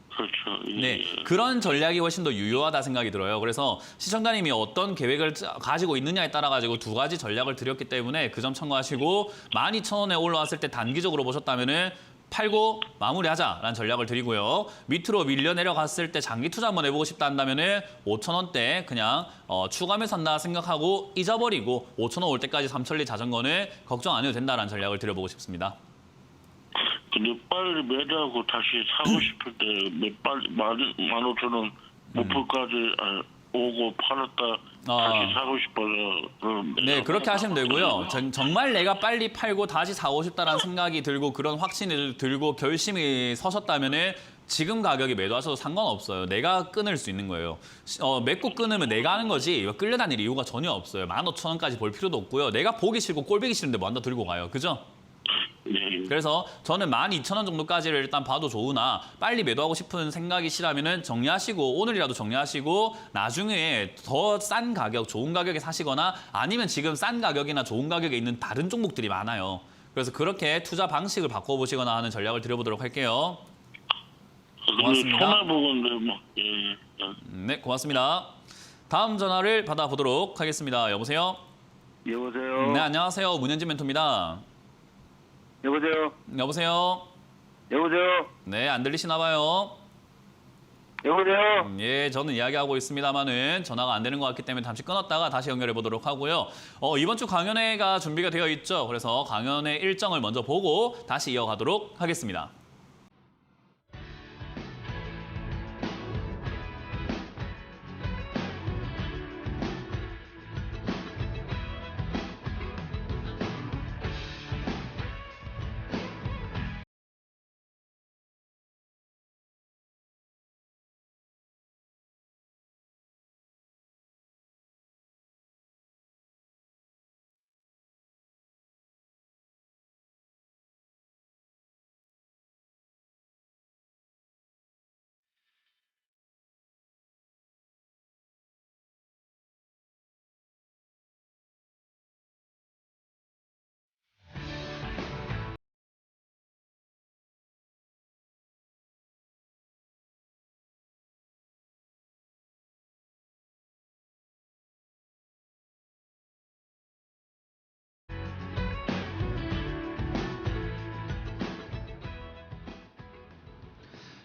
[SPEAKER 5] 그렇죠. 예.
[SPEAKER 1] 네, 그런 전략이 훨씬 더 유효하다 생각이 들어요. 그래서 시청자님이 어떤 계획을 가지고 있느냐에 따라 가지고 두 가지 전략을 드렸기 때문에 그 점 참고하시고 12,000원에 올라왔을 때 단기적으로 보셨다면은 팔고 마무리하자라는 전략을 드리고요. 밑으로 밀려 내려갔을 때 장기 투자 한번 해보고 싶다 한다면은 5,000원대 그냥 추가하면 산다 생각하고 잊어버리고 5,000원 올 때까지 삼천리 자전거는 걱정 안 해도 된다라는 전략을 드려보고 싶습니다.
[SPEAKER 5] 근데 빨리 매도하고 다시 사고 싶을 때 빨리 15,000원 목표까지 오고 팔았다 다시 사고 싶어서
[SPEAKER 1] 네, 그렇게 하시면 되고요. 정말 내가 빨리 팔고 다시 사고 싶다라는 생각이 들고 그런 확신이 들고 결심이 서셨다면은 지금 가격에 매도하셔도 상관없어요. 내가 끊을 수 있는 거예요. 맺고 끊으면 내가 하는 거지 끌려다닐 이유가 전혀 없어요. 15,000원까지 볼 필요도 없고요. 내가 보기 싫고 꼴보기 싫은데 뭐 한다 들고 가요. 그죠? 그래서 저는 12,000원 정도까지를 일단 봐도 좋으나 빨리 매도하고 싶은 생각이시라면은 정리하시고 오늘이라도 정리하시고 나중에 더 싼 가격, 좋은 가격에 사시거나 아니면 지금 싼 가격이나 좋은 가격에 있는 다른 종목들이 많아요. 그래서 그렇게 투자 방식을 바꿔보시거나 하는 전략을 드려보도록 할게요.
[SPEAKER 5] 근데
[SPEAKER 1] 고맙습니다.
[SPEAKER 5] 손해보건데 뭐. 예.
[SPEAKER 1] 네, 고맙습니다. 다음 전화를 받아보도록 하겠습니다. 여보세요?
[SPEAKER 3] 여보세요.
[SPEAKER 1] 네, 안녕하세요. 문현진 멘토입니다.
[SPEAKER 3] 여보세요.
[SPEAKER 1] 여보세요?
[SPEAKER 3] 여보세요.
[SPEAKER 1] 네, 안 들리시나 봐요.
[SPEAKER 3] 여보세요.
[SPEAKER 1] 예, 저는 이야기하고 있습니다만은 전화가 안 되는 것 같기 때문에 잠시 끊었다가 다시 연결해 보도록 하고요. 이번 주 강연회가 준비가 되어 있죠. 그래서 강연회 일정을 먼저 보고 다시 이어가도록 하겠습니다.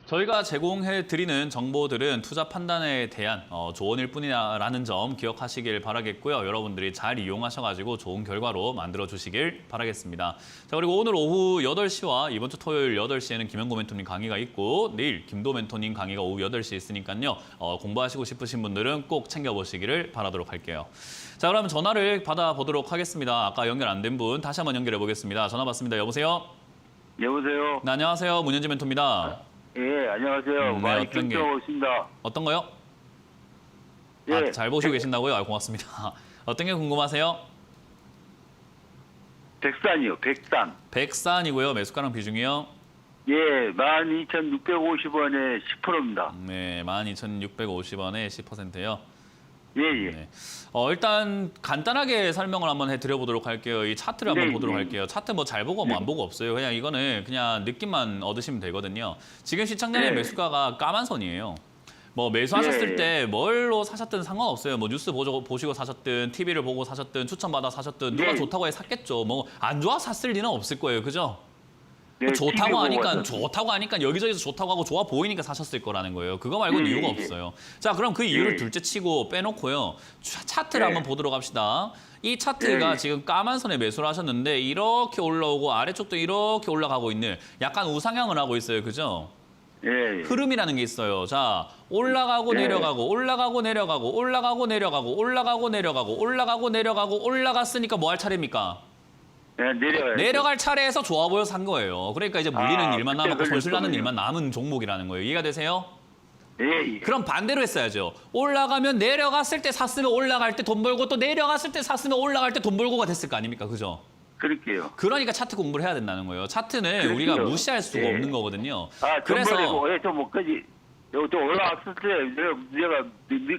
[SPEAKER 1] 저희가 제공해드리는 정보들은 투자 판단에 대한 조언일 뿐이라는 점 기억하시길 바라겠고요. 여러분들이 잘 이용하셔가지고 좋은 결과로 만들어주시길 바라겠습니다. 자, 그리고 오늘 오후 8시와 이번 주 토요일 8시에는 김현고 멘토님 강의가 있고 내일 김도 멘토님 강의가 오후 8시에 있으니까요. 공부하시고 싶으신 분들은 꼭 챙겨보시기를 바라도록 할게요. 자, 그럼 전화를 받아보도록 하겠습니다. 아까 연결 안 된 분 다시 한번 연결해 보겠습니다. 전화 받습니다. 여보세요?
[SPEAKER 3] 여보세요.
[SPEAKER 1] 네, 안녕하세요. 문현진 멘토입니다.
[SPEAKER 3] 예, 안녕하세요.
[SPEAKER 1] 네,
[SPEAKER 3] 많이
[SPEAKER 1] 어떤 게?
[SPEAKER 3] 걱정하고 있습니다.
[SPEAKER 1] 어떤 거요?
[SPEAKER 3] 예.
[SPEAKER 1] 잘 보시고 계신다고요? 고맙습니다. 어떤 게 궁금하세요?
[SPEAKER 3] 백산이요, 백산.
[SPEAKER 1] 백산이고요. 매수가랑 비중이요?
[SPEAKER 3] 예, 12,650원에 10%입니다.
[SPEAKER 1] 네, 12,650원에 10%요.
[SPEAKER 3] 예, 예.
[SPEAKER 1] 네. 일단 간단하게 설명을 한번 해드려보도록 할게요. 이 차트를 한번
[SPEAKER 3] 네,
[SPEAKER 1] 보도록
[SPEAKER 3] 네.
[SPEAKER 1] 할게요. 차트 뭐 잘 보고 뭐 안 보고 없어요. 그냥 이거는 그냥 느낌만 얻으시면 되거든요. 지금 시청자의
[SPEAKER 3] 네.
[SPEAKER 1] 매수가가 까만 선이에요. 뭐 매수하셨을
[SPEAKER 3] 네.
[SPEAKER 1] 때 뭘로 사셨든 상관없어요. 뭐 뉴스 보시고 사셨든 TV를 보고 사셨든 추천받아 사셨든 누가
[SPEAKER 3] 네.
[SPEAKER 1] 좋다고 해 샀겠죠. 뭐 안 좋아 샀을 리는 없을 거예요. 그죠?
[SPEAKER 3] 네,
[SPEAKER 1] 좋다고
[SPEAKER 3] TV 보고
[SPEAKER 1] 하니까
[SPEAKER 3] 왔었어요.
[SPEAKER 1] 좋다고 하니까 여기저기서 좋다고 하고 좋아 보이니까 사셨을 거라는 거예요. 그거 말고는
[SPEAKER 3] 예,
[SPEAKER 1] 이유가
[SPEAKER 3] 예.
[SPEAKER 1] 없어요. 자, 그럼 그 이유를
[SPEAKER 3] 예.
[SPEAKER 1] 둘째 치고 빼놓고요. 차트를
[SPEAKER 3] 예.
[SPEAKER 1] 한번 보도록 합시다. 이 차트가
[SPEAKER 3] 예.
[SPEAKER 1] 지금 까만 선에 매수를 하셨는데 이렇게 올라오고 아래쪽도 이렇게 올라가고 있는 약간 우상향을 하고 있어요. 그죠?
[SPEAKER 3] 예, 예.
[SPEAKER 1] 흐름이라는 게 있어요. 자, 올라가고
[SPEAKER 3] 네.
[SPEAKER 1] 내려가고 올라가고 내려가고 올라가고 내려가고 올라가고 내려가고 올라가고 내려가고 올라갔으니까 뭐 할 차례입니까?
[SPEAKER 3] 네, 내려가요.
[SPEAKER 1] 내려갈 차례에서 좋아 보여서 산 거예요. 그러니까 이제 물리는
[SPEAKER 3] 아,
[SPEAKER 1] 일만
[SPEAKER 3] 그때
[SPEAKER 1] 남았고 손실 나는
[SPEAKER 3] 걸렸군요.
[SPEAKER 1] 일만 남은 종목이라는 거예요. 이해가 되세요?
[SPEAKER 3] 예, 예.
[SPEAKER 1] 그럼 반대로 했어야죠. 올라가면 내려갔을 때 샀으면 올라갈 때 돈 벌고 또 내려갔을 때 샀으면 올라갈 때 돈 벌고가 됐을 거 아닙니까? 그죠?
[SPEAKER 3] 그럴게요.
[SPEAKER 1] 그러니까 차트 공부를 해야 된다는 거예요. 차트는
[SPEAKER 3] 그렇죠.
[SPEAKER 1] 우리가 무시할 수가
[SPEAKER 3] 예.
[SPEAKER 1] 없는 거거든요.
[SPEAKER 3] 아,
[SPEAKER 1] 그래서
[SPEAKER 3] 전번에 좀 뭐까지 또 올라왔을 때 내가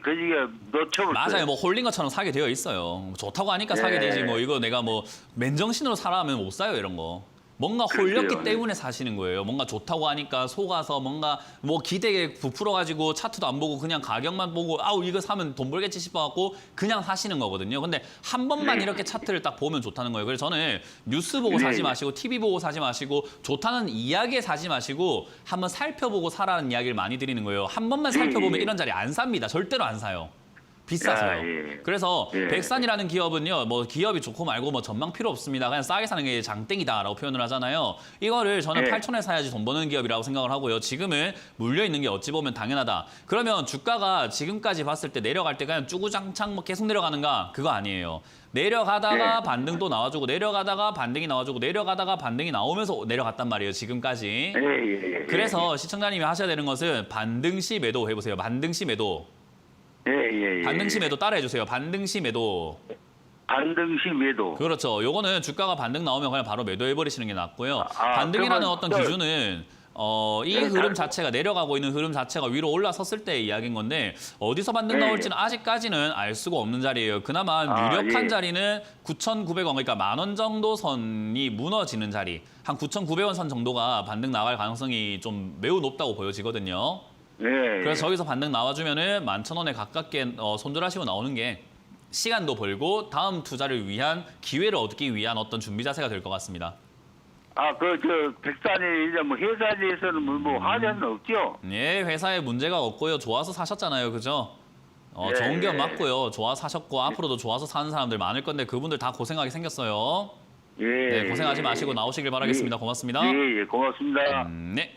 [SPEAKER 3] 그지가 놓쳐버렸어요.
[SPEAKER 1] 맞아요. 뭐 홀린 것처럼 사게 되어 있어요. 좋다고 하니까 사게
[SPEAKER 3] 예.
[SPEAKER 1] 되지. 뭐 이거 내가 뭐 맨정신으로 사라 하면 못 사요. 이런 거. 뭔가
[SPEAKER 3] 그렇죠.
[SPEAKER 1] 홀렸기 때문에 사시는 거예요. 뭔가 좋다고 하니까 속아서 뭔가 뭐 기대에 부풀어가지고 차트도 안 보고 그냥 가격만 보고 아우 이거 사면 돈 벌겠지 싶어갖고 그냥 사시는 거거든요. 근데 한 번만 이렇게 차트를 딱 보면 좋다는 거예요. 그래서 저는 뉴스 보고 사지 마시고 TV 보고 사지 마시고 좋다는 이야기에 사지 마시고 한번 살펴보고 사라는 이야기를 많이 드리는 거예요. 한 번만 살펴보면 이런 자리 안 삽니다. 절대로 안 사요. 비싸서요.
[SPEAKER 3] 아, 예.
[SPEAKER 1] 그래서
[SPEAKER 3] 예.
[SPEAKER 1] 백산이라는 기업은요, 뭐 기업이 좋고 말고 뭐 전망 필요 없습니다. 그냥 싸게 사는 게 장땡이다라고 표현을 하잖아요. 이거를 저는
[SPEAKER 3] 예.
[SPEAKER 1] 8천에 사야지 돈 버는 기업이라고 생각을 하고요. 지금은 물려 있는 게 어찌 보면 당연하다. 그러면 주가가 지금까지 봤을 때 내려갈 때 그냥 쭈구장창 뭐 계속 내려가는가? 그거 아니에요. 내려가다가
[SPEAKER 3] 예.
[SPEAKER 1] 반등도 나와주고 내려가다가 반등이 나와주고 내려가다가 반등이 나오면서 내려갔단 말이에요. 지금까지.
[SPEAKER 3] 예, 예, 예.
[SPEAKER 1] 그래서 시청자님이 하셔야 되는 것은 반등 시 매도 해보세요. 반등 시 매도.
[SPEAKER 3] 예, 예, 예.
[SPEAKER 1] 반등 시 매도 따라해 주세요. 반등 시 매도.
[SPEAKER 3] 반등시 매도.
[SPEAKER 1] 그렇죠. 요거는 주가가 반등 나오면 그냥 바로 매도해 버리시는 게 낫고요.
[SPEAKER 3] 아,
[SPEAKER 1] 반등이라는
[SPEAKER 3] 그러면
[SPEAKER 1] 어떤
[SPEAKER 3] 저-
[SPEAKER 1] 기준은 이 흐름 자체가 내려가고 있는 흐름 자체가 위로 올라섰을 때의 이야기인 건데 어디서 반등
[SPEAKER 3] 네.
[SPEAKER 1] 나올지는 아직까지는 알 수가 없는 자리예요. 그나마
[SPEAKER 3] 아,
[SPEAKER 1] 유력한
[SPEAKER 3] 예. 자리는
[SPEAKER 1] 자리는 9,900원, 그러니까 10,000원 정도 선이 무너지는 자리. 한 9,900원 선 정도가 반등 나갈 가능성이 좀 매우 높다고 보여지거든요.
[SPEAKER 3] 네.
[SPEAKER 1] 그래서 저기서 반등 나와주면은 11,000원에 가깝게 손절하시고 나오는 게 시간도 벌고 다음 투자를 위한 기회를 얻기 위한 어떤 준비 자세가 될 것 같습니다.
[SPEAKER 3] 백산이 이제 뭐 회사에서는 뭐 하자는 없죠?
[SPEAKER 1] 예, 회사에 문제가 없고요. 좋아서 사셨잖아요. 그죠?
[SPEAKER 3] 네.
[SPEAKER 1] 좋은 기업 맞고요. 좋아서 사셨고 앞으로도 좋아서 사는 사람들 많을 건데 그분들 다 고생하게 생겼어요.
[SPEAKER 3] 예.
[SPEAKER 1] 네, 고생하지 마시고 나오시길 바라겠습니다. 고맙습니다.
[SPEAKER 3] 예, 고맙습니다.
[SPEAKER 1] 네.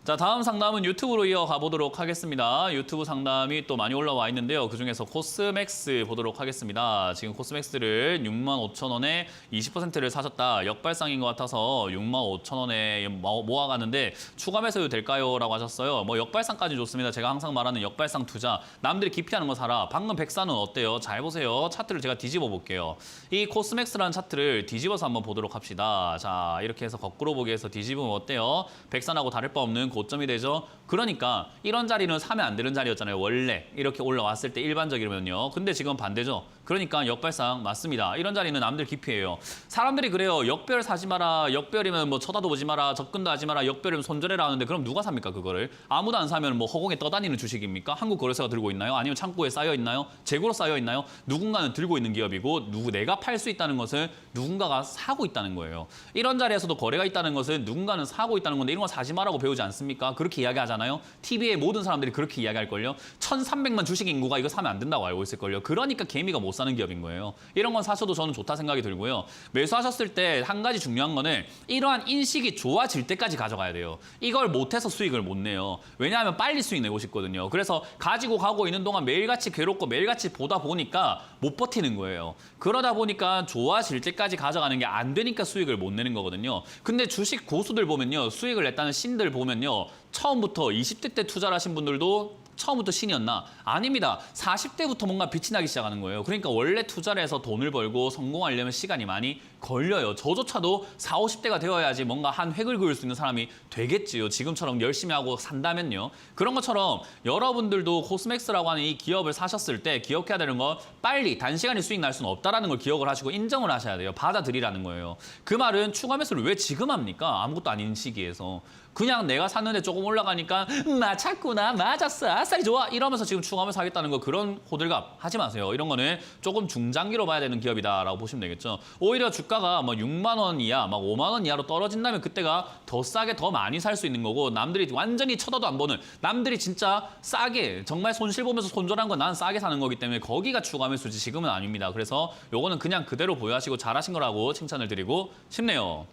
[SPEAKER 1] 자, 다음 상담은 유튜브로 이어가 보도록 하겠습니다. 유튜브 상담이 또 많이 올라와 있는데요. 그중에서 코스맥스 보도록 하겠습니다. 지금 코스맥스를 65,000원에 20%를 사셨다. 역발상인 것 같아서 65,000원에 모아가는데 추가 매수 될까요? 라고 하셨어요. 뭐 역발상까지 좋습니다. 제가 항상 말하는 역발상 투자. 남들이 기피하는 거 사라. 방금 백사는 어때요? 잘 보세요. 차트를 제가 뒤집어 볼게요. 이 코스맥스라는 차트를 뒤집어서 한번 보도록 합시다. 자, 이렇게 해서 거꾸로 보기 해서 뒤집으면 어때요? 백산하고 다를 바 없는 고점이 되죠. 그러니까 이런 자리는 사면 안 되는 자리였잖아요. 원래 이렇게 올라왔을 때 일반적이면요. 근데 지금 반대죠. 그러니까 역발상 맞습니다. 이런 자리는 남들 기피해요. 사람들이 그래요. 역별 사지 마라. 역별이면 뭐 쳐다도 보지 마라. 접근도 하지 마라. 역별이면 손절해라 하는데 그럼 누가 삽니까 그거를? 아무도 안 사면 뭐 허공에 떠다니는 주식입니까? 한국거래소가 들고 있나요? 아니면 창고에 쌓여 있나요? 재고로 쌓여 있나요? 누군가는 들고 있는 기업이고 내가 팔 수 있다는 것은 누군가가 사고 있다는 거예요. 이런 자리에서도 거래가 있다는 것은 누군가는 사고 있다는 건데 이런 거 사지 마라고 배우지 않습니까? 그렇게 이야기하잖아요. TV에 모든 사람들이 그렇게 이야기할걸요. 1,300만 주식 인구가 이거 사면 안 된다고 알고 있을걸요. 그러니까 개미가 못 사는 기업인 거예요. 이런 건 사셔도 저는 좋다 생각이 들고요. 매수하셨을 때 한 가지 중요한 거는 이러한 인식이 좋아질 때까지 가져가야 돼요. 이걸 못해서 수익을 못 내요. 왜냐하면 빨리 수익 내고 싶거든요. 그래서 가지고 가고 있는 동안 매일같이 괴롭고 매일같이 보다 보니까 못 버티는 거예요. 그러다 보니까 좋아질 때까지 가져가는 게 안 되니까 수익을 못 내는 거거든요. 근데 주식 고수들 보면요. 수익을 냈다는 신들 보면요. 처음부터 20대 때 투자를 하신 분들도 처음부터 신이었나? 아닙니다. 40대부터 뭔가 빛이 나기 시작하는 거예요. 그러니까 원래 투자를 해서 돈을 벌고 성공하려면 시간이 많이 걸려요. 저조차도 40, 50대가 되어야지 뭔가 한 획을 그을 수 있는 사람이 되겠지요. 지금처럼 열심히 하고 산다면요. 그런 것처럼 여러분들도 코스맥스라고 하는 이 기업을 사셨을 때 기억해야 되는 건 빨리 단시간에 수익 날 수는 없다는 걸 기억을 하시고 인정을 하셔야 돼요. 받아들이라는 거예요. 그 말은 추가 매수를 왜 지금 합니까? 아무것도 아닌 시기에서. 그냥 내가 샀는데 조금 올라가니까 맞았구나, 맞았어, 아싸리 좋아 이러면서 지금 추가하면서 하겠다는 거 그런 호들갑 하지 마세요. 이런 거는 조금 중장기로 봐야 되는 기업이다라고 보시면 되겠죠. 오히려 주가가 뭐 6만 원 이하, 막 5만 원 이하로 떨어진다면 그때가 더 싸게 더 많이 살 수 있는 거고 남들이 완전히 쳐다도 안 보는 남들이 진짜 싸게 정말 손실 보면서 손절한 건 난 싸게 사는 거기 때문에 거기가 추가 매수지 지금은 아닙니다. 그래서 요거는 그냥 그대로 보유하시고 잘하신 거라고 칭찬을 드리고 싶네요.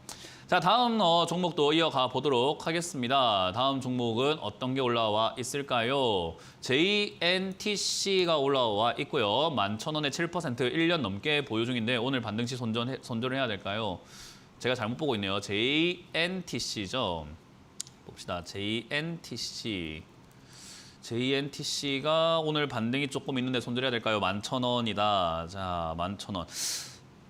[SPEAKER 1] 자, 다음 종목도 이어가 보도록 하겠습니다. 다음 종목은 어떤 게 올라와 있을까요? JNTC가 올라와 있고요. 11,000원에 7% 1년 넘게 보유 중인데 오늘 반등시 손절을 해야 될까요? 제가 잘못 보고 있네요. JNTC죠. 봅시다. JNTC가 오늘 반등이 조금 있는데 손절해야 될까요? 11,000원이다. 자, 11,000원.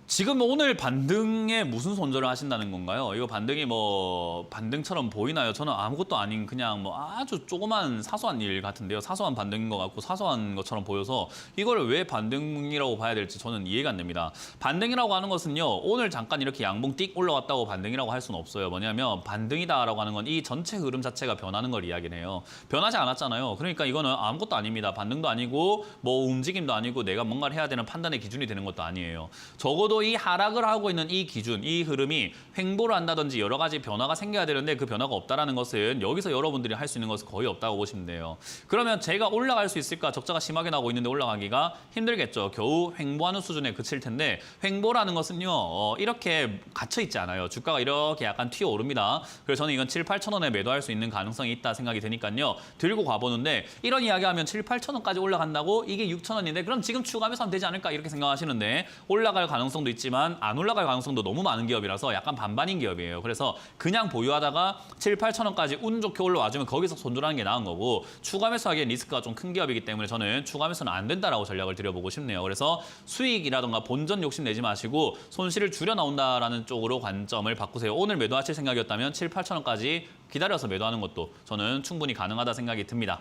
[SPEAKER 1] 지금 오늘 반등에 무슨 손절을 하신다는 건가요? 이거 반등이 뭐 반등처럼 보이나요? 저는 아무것도 아닌 그냥 뭐 아주 조그만 사소한 일 같은데요. 사소한 반등인 것 같고 사소한 것처럼 보여서 이걸 왜 반등이라고 봐야 될지 저는 이해가 안 됩니다. 반등이라고 하는 것은요. 오늘 잠깐 이렇게 양봉 띡 올라왔다고 반등이라고 할 수는 없어요. 뭐냐면 반등이다라고 하는 건 이 전체 흐름 자체가 변하는 걸 이야기해요. 변하지 않았잖아요. 그러니까 이거는 아무것도 아닙니다. 반등도 아니고 뭐 움직임도 아니고 내가 뭔가를 해야 되는 판단의 기준이 되는 것도 아니에요. 적어도 이 하락을 하고 있는 이 기준, 이 흐름이 횡보를 한다든지 여러 가지 변화가 생겨야 되는데 그 변화가 없다라는 것은 여기서 여러분들이 할 수 있는 것은 거의 없다고 보시면 돼요. 그러면 제가 올라갈 수 있을까? 적자가 심하게 나고 있는데 올라가기가 힘들겠죠. 겨우 횡보하는 수준에 그칠 텐데 횡보라는 것은요. 이렇게 갇혀 있지 않아요. 주가가 이렇게 약간 튀어오릅니다. 그래서 저는 이건 7, 8,000원에 매도할 수 있는 가능성이 있다 생각이 드니까요. 들고 가보는데 이런 이야기하면 7, 8,000원까지 올라간다고 이게 6,000원인데 그럼 지금 추가하면서 하면 되지 않을까 이렇게 생각하시는데 올라갈 가능성도 가능성도 있지만 안 올라갈 가능성도 너무 많은 기업이라서 약간 반반인 기업이에요. 그래서 그냥 보유하다가 7, 8천 원까지 운 좋게 올라와주면 거기서 손절하는 게 나은 거고 추가 매수하기엔 리스크가 좀 큰 기업이기 때문에 저는 추가 매수는 안 된다라고 전략을 드려보고 싶네요. 그래서 수익이라던가 본전 욕심 내지 마시고 손실을 줄여 나온다라는 쪽으로 관점을 바꾸세요. 오늘 매도하실 생각이었다면 7, 8천 원까지 기다려서 매도하는 것도 저는 충분히 가능하다 생각이 듭니다.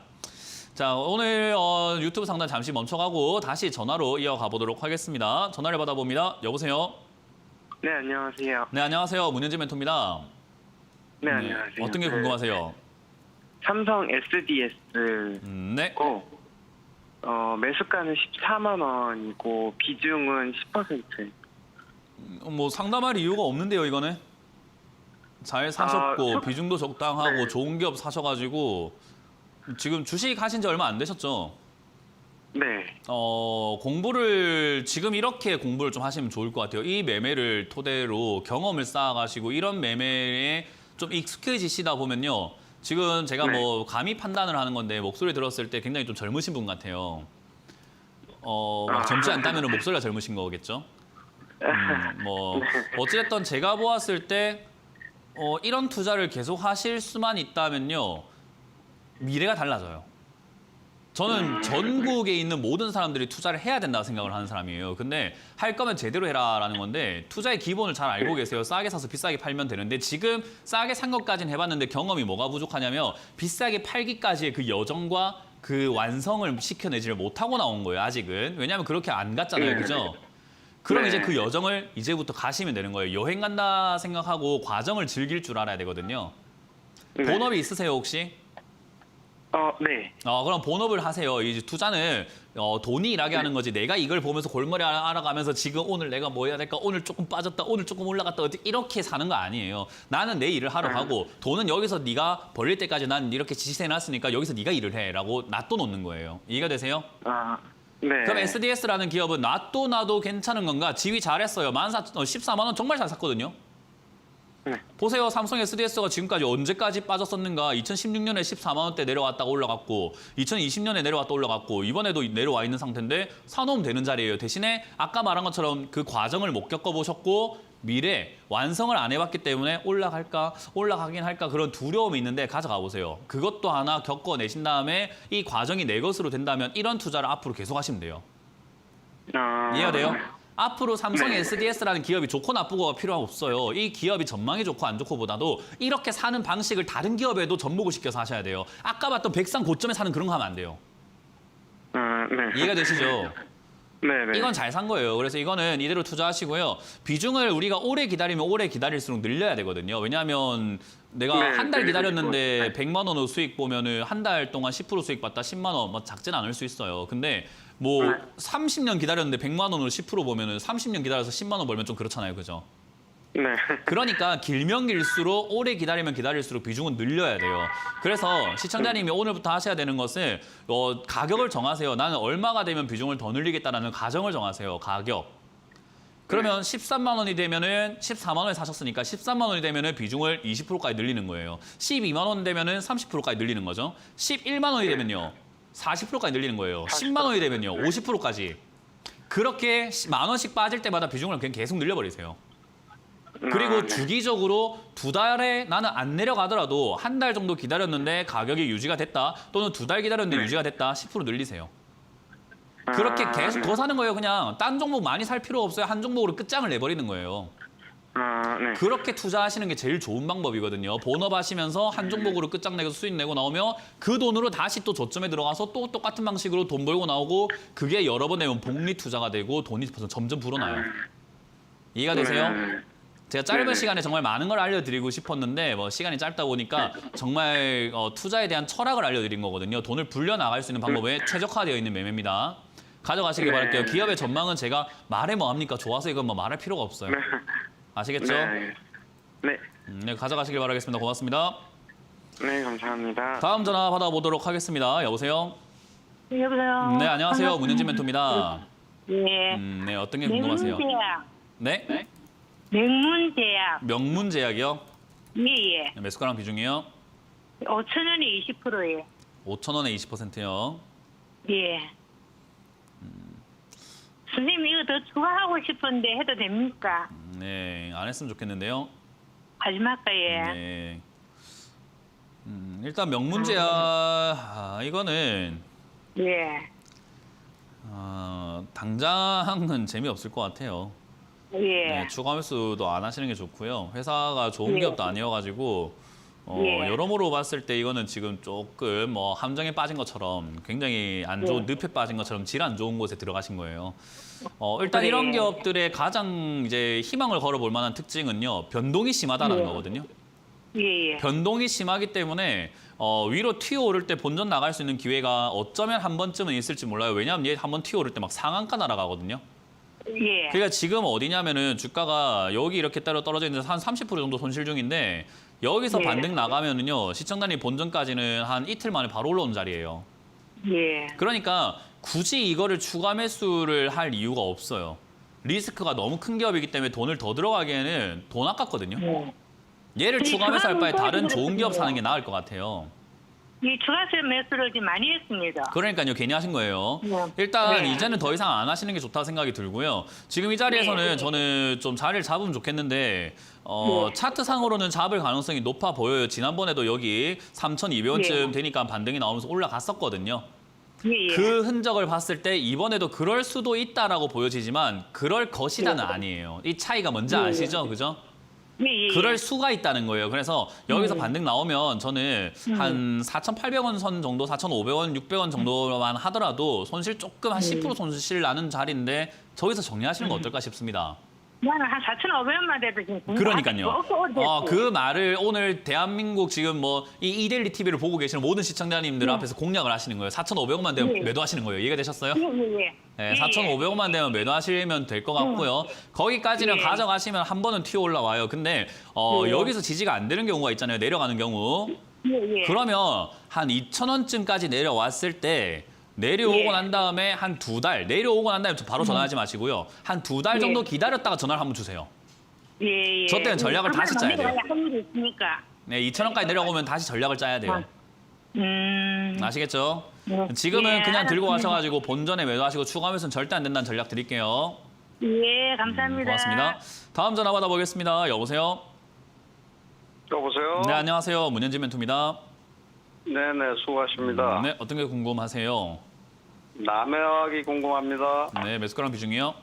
[SPEAKER 1] 자, 오늘 유튜브 상담 잠시 멈춰가고 다시 전화로 이어가 보도록 하겠습니다. 전화를 받아봅니다. 여보세요?
[SPEAKER 6] 네, 안녕하세요.
[SPEAKER 1] 네, 안녕하세요. 문현진 멘토입니다.
[SPEAKER 6] 네, 안녕하세요.
[SPEAKER 1] 어떤 게 궁금하세요?
[SPEAKER 6] 삼성 SDS고
[SPEAKER 1] 네.
[SPEAKER 6] 매수가는 14만 원이고 비중은 10%.
[SPEAKER 1] 뭐 상담할 이유가 없는데요, 이거는. 잘 사셨고 비중도 적당하고
[SPEAKER 6] 네.
[SPEAKER 1] 좋은 기업 사셔가지고 지금 주식 하신 지 얼마 안 되셨죠?
[SPEAKER 6] 네.
[SPEAKER 1] 공부를 지금 이렇게 공부를 좀 하시면 좋을 것 같아요. 이 매매를 토대로 경험을 쌓아가시고 이런 매매에 좀 익숙해지시다 보면요. 지금 제가
[SPEAKER 6] 네.
[SPEAKER 1] 뭐 감히 판단을 하는 건데 목소리 들었을 때 굉장히 좀 젊으신 분 같아요. 젊지 않다면 목소리가 젊으신 거겠죠? 뭐 어찌됐든 제가 보았을 때 이런 투자를 계속 하실 수만 있다면요. 미래가 달라져요. 저는 전국에 있는 모든 사람들이 투자를 해야 된다고 생각을 하는 사람이에요. 근데 할 거면 제대로 해라라는 건데 투자의 기본을 잘 알고 계세요. 싸게 사서 비싸게 팔면 되는데 지금 싸게 산 것까지는 해봤는데 경험이 뭐가 부족하냐면 비싸게 팔기까지의 그 여정과 그 완성을 시켜내지를 못하고 나온 거예요. 아직은. 왜냐하면 그렇게 안 갔잖아요. 그죠? 그럼
[SPEAKER 6] 네.
[SPEAKER 1] 이제 그 여정을 이제부터 가시면 되는 거예요. 여행 간다 생각하고 과정을 즐길 줄 알아야 되거든요.
[SPEAKER 6] 네.
[SPEAKER 1] 본업이 있으세요 혹시?
[SPEAKER 6] 네.
[SPEAKER 1] 그럼 본업을 하세요. 이제 투자는 돈이 일하게 하는 거지. 내가 이걸 보면서 골머리 알아가면서 지금 오늘 내가 뭐 해야 될까? 오늘 조금 빠졌다. 오늘 조금 올라갔다. 이렇게 사는 거 아니에요. 나는 내 일을 하러 가고 돈은 여기서 네가 벌릴 때까지 난 이렇게 지시해놨으니까 여기서 네가 일을 해라고 놔둬놓는 거예요. 이해가 되세요?
[SPEAKER 6] 네.
[SPEAKER 1] 그럼 SDS라는 기업은 놔둬놔도 괜찮은 건가? 지위 잘했어요. 14만 원 정말 잘 샀거든요.
[SPEAKER 6] 네.
[SPEAKER 1] 보세요. 삼성 SDS가 지금까지 언제까지 빠졌었는가. 2016년에 14만 원대 내려왔다가 올라갔고 2020년에 내려왔다 올라갔고 이번에도 내려와 있는 상태인데 사놓으면 되는 자리예요. 대신에 아까 말한 것처럼 그 과정을 못 겪어보셨고 미래 완성을 안 해봤기 때문에 올라갈까 올라가긴 할까 그런 두려움이 있는데 가져가 보세요. 그것도 하나 겪어내신 다음에 이 과정이 내 것으로 된다면 이런 투자를 앞으로 계속 하시면 돼요. 이해가 돼요? 앞으로 삼성 SDS라는 기업이 좋고 나쁘고가 필요 없어요. 이 기업이 전망이 좋고 안 좋고보다도 이렇게 사는 방식을 다른 기업에도 접목을 시켜서 하셔야 돼요. 아까 봤던 백상 고점에 사는 그런 거 하면 안 돼요.
[SPEAKER 6] 네.
[SPEAKER 1] 이해가 되시죠?
[SPEAKER 6] 네.
[SPEAKER 1] 이건 잘 산 거예요. 그래서 이거는 이대로 투자하시고요. 비중을 우리가 오래 기다리면 오래 기다릴수록 늘려야 되거든요. 왜냐하면 내가
[SPEAKER 6] 네,
[SPEAKER 1] 한 달
[SPEAKER 6] 네,
[SPEAKER 1] 기다렸는데
[SPEAKER 6] 네.
[SPEAKER 1] 100만 원으로 수익 보면은 한 달 동안 10% 수익 받다 10만 원, 뭐 작진 않을 수 있어요. 근데 뭐
[SPEAKER 6] 네.
[SPEAKER 1] 30년 기다렸는데 100만 원으로 10% 보면은 30년 기다려서 10만 원 벌면 좀 그렇잖아요. 그죠?
[SPEAKER 6] 네.
[SPEAKER 1] 그러니까 길면 길수록 오래 기다리면 기다릴수록 비중은 늘려야 돼요. 그래서 시청자님이 오늘부터 하셔야 되는 것은 가격을 정하세요. 나는 얼마가 되면 비중을 더 늘리겠다라는 가정을 정하세요. 가격. 그러면 13만 원이 되면은 14만 원에 사셨으니까 13만 원이 되면은 비중을 20%까지 늘리는 거예요. 12만 원 되면은 30%까지 늘리는 거죠. 11만 원이 되면요. 40%까지 늘리는 거예요. 10만 원이 되면요. 50%까지. 그렇게 만 원씩 빠질 때마다 비중을 그냥 계속 늘려버리세요. 그리고 주기적으로 두 달에 나는 안 내려가더라도 한 달 정도 기다렸는데 가격이 유지가 됐다. 또는 두 달 기다렸는데 유지가 됐다. 10% 늘리세요. 그렇게 계속 더 사는 거예요. 그냥 딴 종목 많이 살 필요 없어요. 한 종목으로 끝장을 내버리는 거예요.
[SPEAKER 6] 네.
[SPEAKER 1] 그렇게 투자하시는 게 제일 좋은 방법이거든요. 본업 하시면서 한 종목으로 끝장내서 수익 내고 나오면 그 돈으로 다시 또 저점에 들어가서 또 똑같은 방식으로 돈 벌고 나오고 그게 여러 번 되면 복리 투자가 되고 돈이 점점 불어나요. 이해가 되세요? 제가 짧은
[SPEAKER 6] 네네.
[SPEAKER 1] 시간에 정말 많은 걸 알려드리고 싶었는데 뭐 시간이 짧다 보니까 정말 투자에 대한 철학을 알려드린 거거든요. 돈을 불려나갈 수 있는 방법에 최적화되어 있는 매매입니다. 가져가시길 바랄게요. 기업의 전망은 제가 말해 뭐합니까? 좋아서 이건 뭐 말할 필요가 없어요. 아시겠죠?
[SPEAKER 6] 네.
[SPEAKER 1] 네, 가져가시길 바라겠습니다. 고맙습니다.
[SPEAKER 6] 네, 감사합니다.
[SPEAKER 1] 다음 전화 받아보도록 하겠습니다. 여보세요?
[SPEAKER 2] 네, 여보세요.
[SPEAKER 1] 네, 안녕하세요. 문현진 멘토입니다.
[SPEAKER 2] 네.
[SPEAKER 1] 네, 어떤 게 궁금하세요?
[SPEAKER 2] 명문제약.
[SPEAKER 1] 네?
[SPEAKER 2] 명문제약.
[SPEAKER 1] 명문제약이요?
[SPEAKER 2] 예.
[SPEAKER 1] 네, 매수가랑 비중이요?
[SPEAKER 2] 5,000원에 20%예요.
[SPEAKER 1] 5,000원에 20%요.
[SPEAKER 2] 예. 선생님 이거 더 추가하고 싶은데 해도 됩니까?
[SPEAKER 1] 네, 안 했으면 좋겠는데요.
[SPEAKER 2] 하지 말까 예.
[SPEAKER 1] 네. 일단 명문제야 이거는
[SPEAKER 2] 예.
[SPEAKER 1] 당장은 재미없을 것 같아요.
[SPEAKER 2] 예.
[SPEAKER 1] 네, 추가 매수도 안 하시는 게 좋고요. 회사가 좋은
[SPEAKER 2] 예.
[SPEAKER 1] 기업도 아니어가지고
[SPEAKER 2] 예.
[SPEAKER 1] 여러모로 봤을 때 이거는 지금 조금 뭐 함정에 빠진 것처럼 굉장히 안 좋은 늪에 빠진 것처럼 질 안 좋은 곳에 들어가신 거예요. 일단
[SPEAKER 2] 네.
[SPEAKER 1] 이런 기업들의 가장 이제 희망을 걸어볼 만한 특징은요, 변동이 심하다는 거거든요.
[SPEAKER 2] 예. 예.
[SPEAKER 1] 변동이 심하기 때문에 위로 튀어오를 때 본전 나갈 수 있는 기회가 어쩌면 한 번쯤은 있을지 몰라요. 왜냐하면 얘 한 번 튀어오를 때 막 상한가 날아가거든요.
[SPEAKER 2] 예.
[SPEAKER 1] 그러니까 지금 어디냐면은 주가가 여기 이렇게 떨어져 있는데 한 30% 정도 손실 중인데 여기서
[SPEAKER 2] 예.
[SPEAKER 1] 반등 나가면은요, 시청단위 본전까지는 한 이틀 만에 바로 올라오는 자리예요.
[SPEAKER 2] 예.
[SPEAKER 1] 그러니까 굳이 이거를 추가 매수를 할 이유가 없어요. 리스크가 너무 큰 기업이기 때문에 돈을 더 들어가기에는 돈 아깝거든요. 얘를 추가 매수할 바에 다른 좋은 기업 사는 게 나을 것 같아요.
[SPEAKER 2] 이 추가세 매수를 지금 많이 했습니다.
[SPEAKER 1] 그러니까요, 괜히 하신 거예요.
[SPEAKER 2] 네.
[SPEAKER 1] 일단
[SPEAKER 2] 네.
[SPEAKER 1] 이제는 더 이상 안 하시는 게 좋다고 생각이 들고요. 지금 이 자리에서는
[SPEAKER 2] 네.
[SPEAKER 1] 저는 좀 자리를 잡으면 좋겠는데
[SPEAKER 2] 네.
[SPEAKER 1] 차트상으로는 잡을 가능성이 높아 보여요. 지난번에도 여기 3,200원쯤
[SPEAKER 2] 네.
[SPEAKER 1] 되니까 반등이 나오면서 올라갔었거든요.
[SPEAKER 2] 예.
[SPEAKER 1] 그 흔적을 봤을 때 이번에도 그럴 수도 있다라고 보여지지만 그럴 것이다는
[SPEAKER 2] 네.
[SPEAKER 1] 아니에요. 이 차이가 뭔지
[SPEAKER 2] 네.
[SPEAKER 1] 아시죠? 그죠?
[SPEAKER 2] 예.
[SPEAKER 1] 그럴 수가 있다는 거예요. 그래서 여기서 반등 나오면 저는 한 4,800원 선 정도, 4,500원, 600원 정도만 하더라도 손실 조금 한 10% 손실 나는 자리인데 저기서 정리하시는 거 어떨까 싶습니다.
[SPEAKER 2] 나는 한 4,500원만 돼도 지금
[SPEAKER 1] 그러니까요. 그 말을 오늘 대한민국 지금 뭐 이 이데일리 TV를 보고 계시는 모든 시청자님들 앞에서 공략을 하시는 거예요. 4,500원만 되면
[SPEAKER 2] 네.
[SPEAKER 1] 매도하시는 거예요. 이해가 되셨어요?
[SPEAKER 2] 예.
[SPEAKER 1] 네, 4,500원만 되면 매도하시면 될 것 같고요. 거기까지는
[SPEAKER 2] 예.
[SPEAKER 1] 가져가시면 한 번은 튀어 올라와요. 근데 여기서 지지가 안 되는 경우가 있잖아요. 내려가는 경우.
[SPEAKER 2] 예.
[SPEAKER 1] 그러면 한 2,000원쯤까지 내려왔을 때 내려오고
[SPEAKER 2] 예.
[SPEAKER 1] 난 다음에 한 2달, 내려오고 난 다음에 바로 전화하지 마시고요. 한 2달 정도 기다렸다가 전화를 한번 주세요.
[SPEAKER 2] 예.
[SPEAKER 1] 저 때는 전략을 다시 짜야 돼요.
[SPEAKER 2] 확률이 있으니까.
[SPEAKER 1] 네, 2,000원까지 내려오면 다시 전략을 짜야 돼요. 아시겠죠? 지금은
[SPEAKER 2] 예,
[SPEAKER 1] 그냥 들고
[SPEAKER 2] 알았습니다.
[SPEAKER 1] 가셔가지고 본전에 매도하시고 추가 매수는 절대 안 된다는 전략 드릴게요.
[SPEAKER 2] 예, 감사합니다.
[SPEAKER 1] 고맙습니다. 다음 전화 받아보겠습니다. 여보세요?
[SPEAKER 3] 여보세요?
[SPEAKER 1] 네, 안녕하세요. 문현진 멘토입니다.
[SPEAKER 3] 네네, 수고하십니다.
[SPEAKER 1] 네, 어떤 게 궁금하세요?
[SPEAKER 3] 남해학이 궁금합니다.
[SPEAKER 1] 네, 매수가랑 비중이요?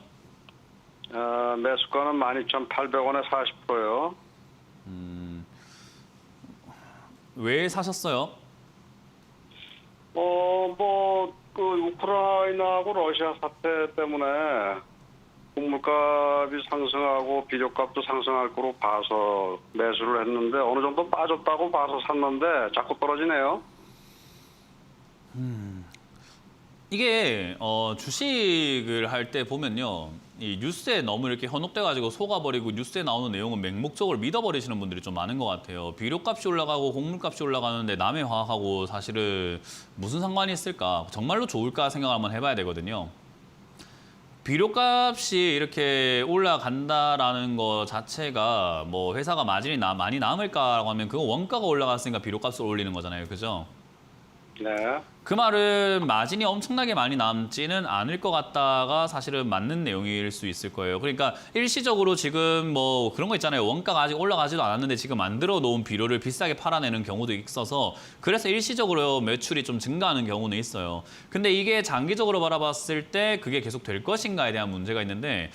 [SPEAKER 3] 매수가는 12,800원에 40%요.
[SPEAKER 1] 왜 사셨어요?
[SPEAKER 3] 그 우크라이나하고 러시아 사태 때문에 곡물값이 상승하고 비료값도 상승할 거로 봐서 매수를 했는데 어느 정도 빠졌다고 봐서 샀는데 자꾸 떨어지네요.
[SPEAKER 1] 이게 주식을 할 때 보면요, 이 뉴스에 너무 이렇게 현혹돼가지고 속아버리고 뉴스에 나오는 내용은 맹목적으로 믿어버리시는 분들이 좀 많은 것 같아요. 비료값이 올라가고 곡물값이 올라가는데 남의 화학하고 사실은 무슨 상관이 있을까? 정말로 좋을까 생각을 한번 해봐야 되거든요. 비료값이 이렇게 올라간다라는 거 자체가 뭐 회사가 마진이 많이 남을까라고 하면 그거 원가가 올라갔으니까 비료값을 올리는 거잖아요, 그죠?
[SPEAKER 3] 네.
[SPEAKER 1] 그 말은 마진이 엄청나게 많이 남지는 않을 것 같다가 사실은 맞는 내용일 수 있을 거예요. 그러니까 일시적으로 지금 뭐 그런 거 있잖아요. 원가가 아직 올라가지도 않았는데 지금 만들어 놓은 비료를 비싸게 팔아내는 경우도 있어서 그래서 일시적으로 매출이 좀 증가하는 경우는 있어요. 근데 이게 장기적으로 바라봤을 때 그게 계속 될 것인가에 대한 문제가 있는데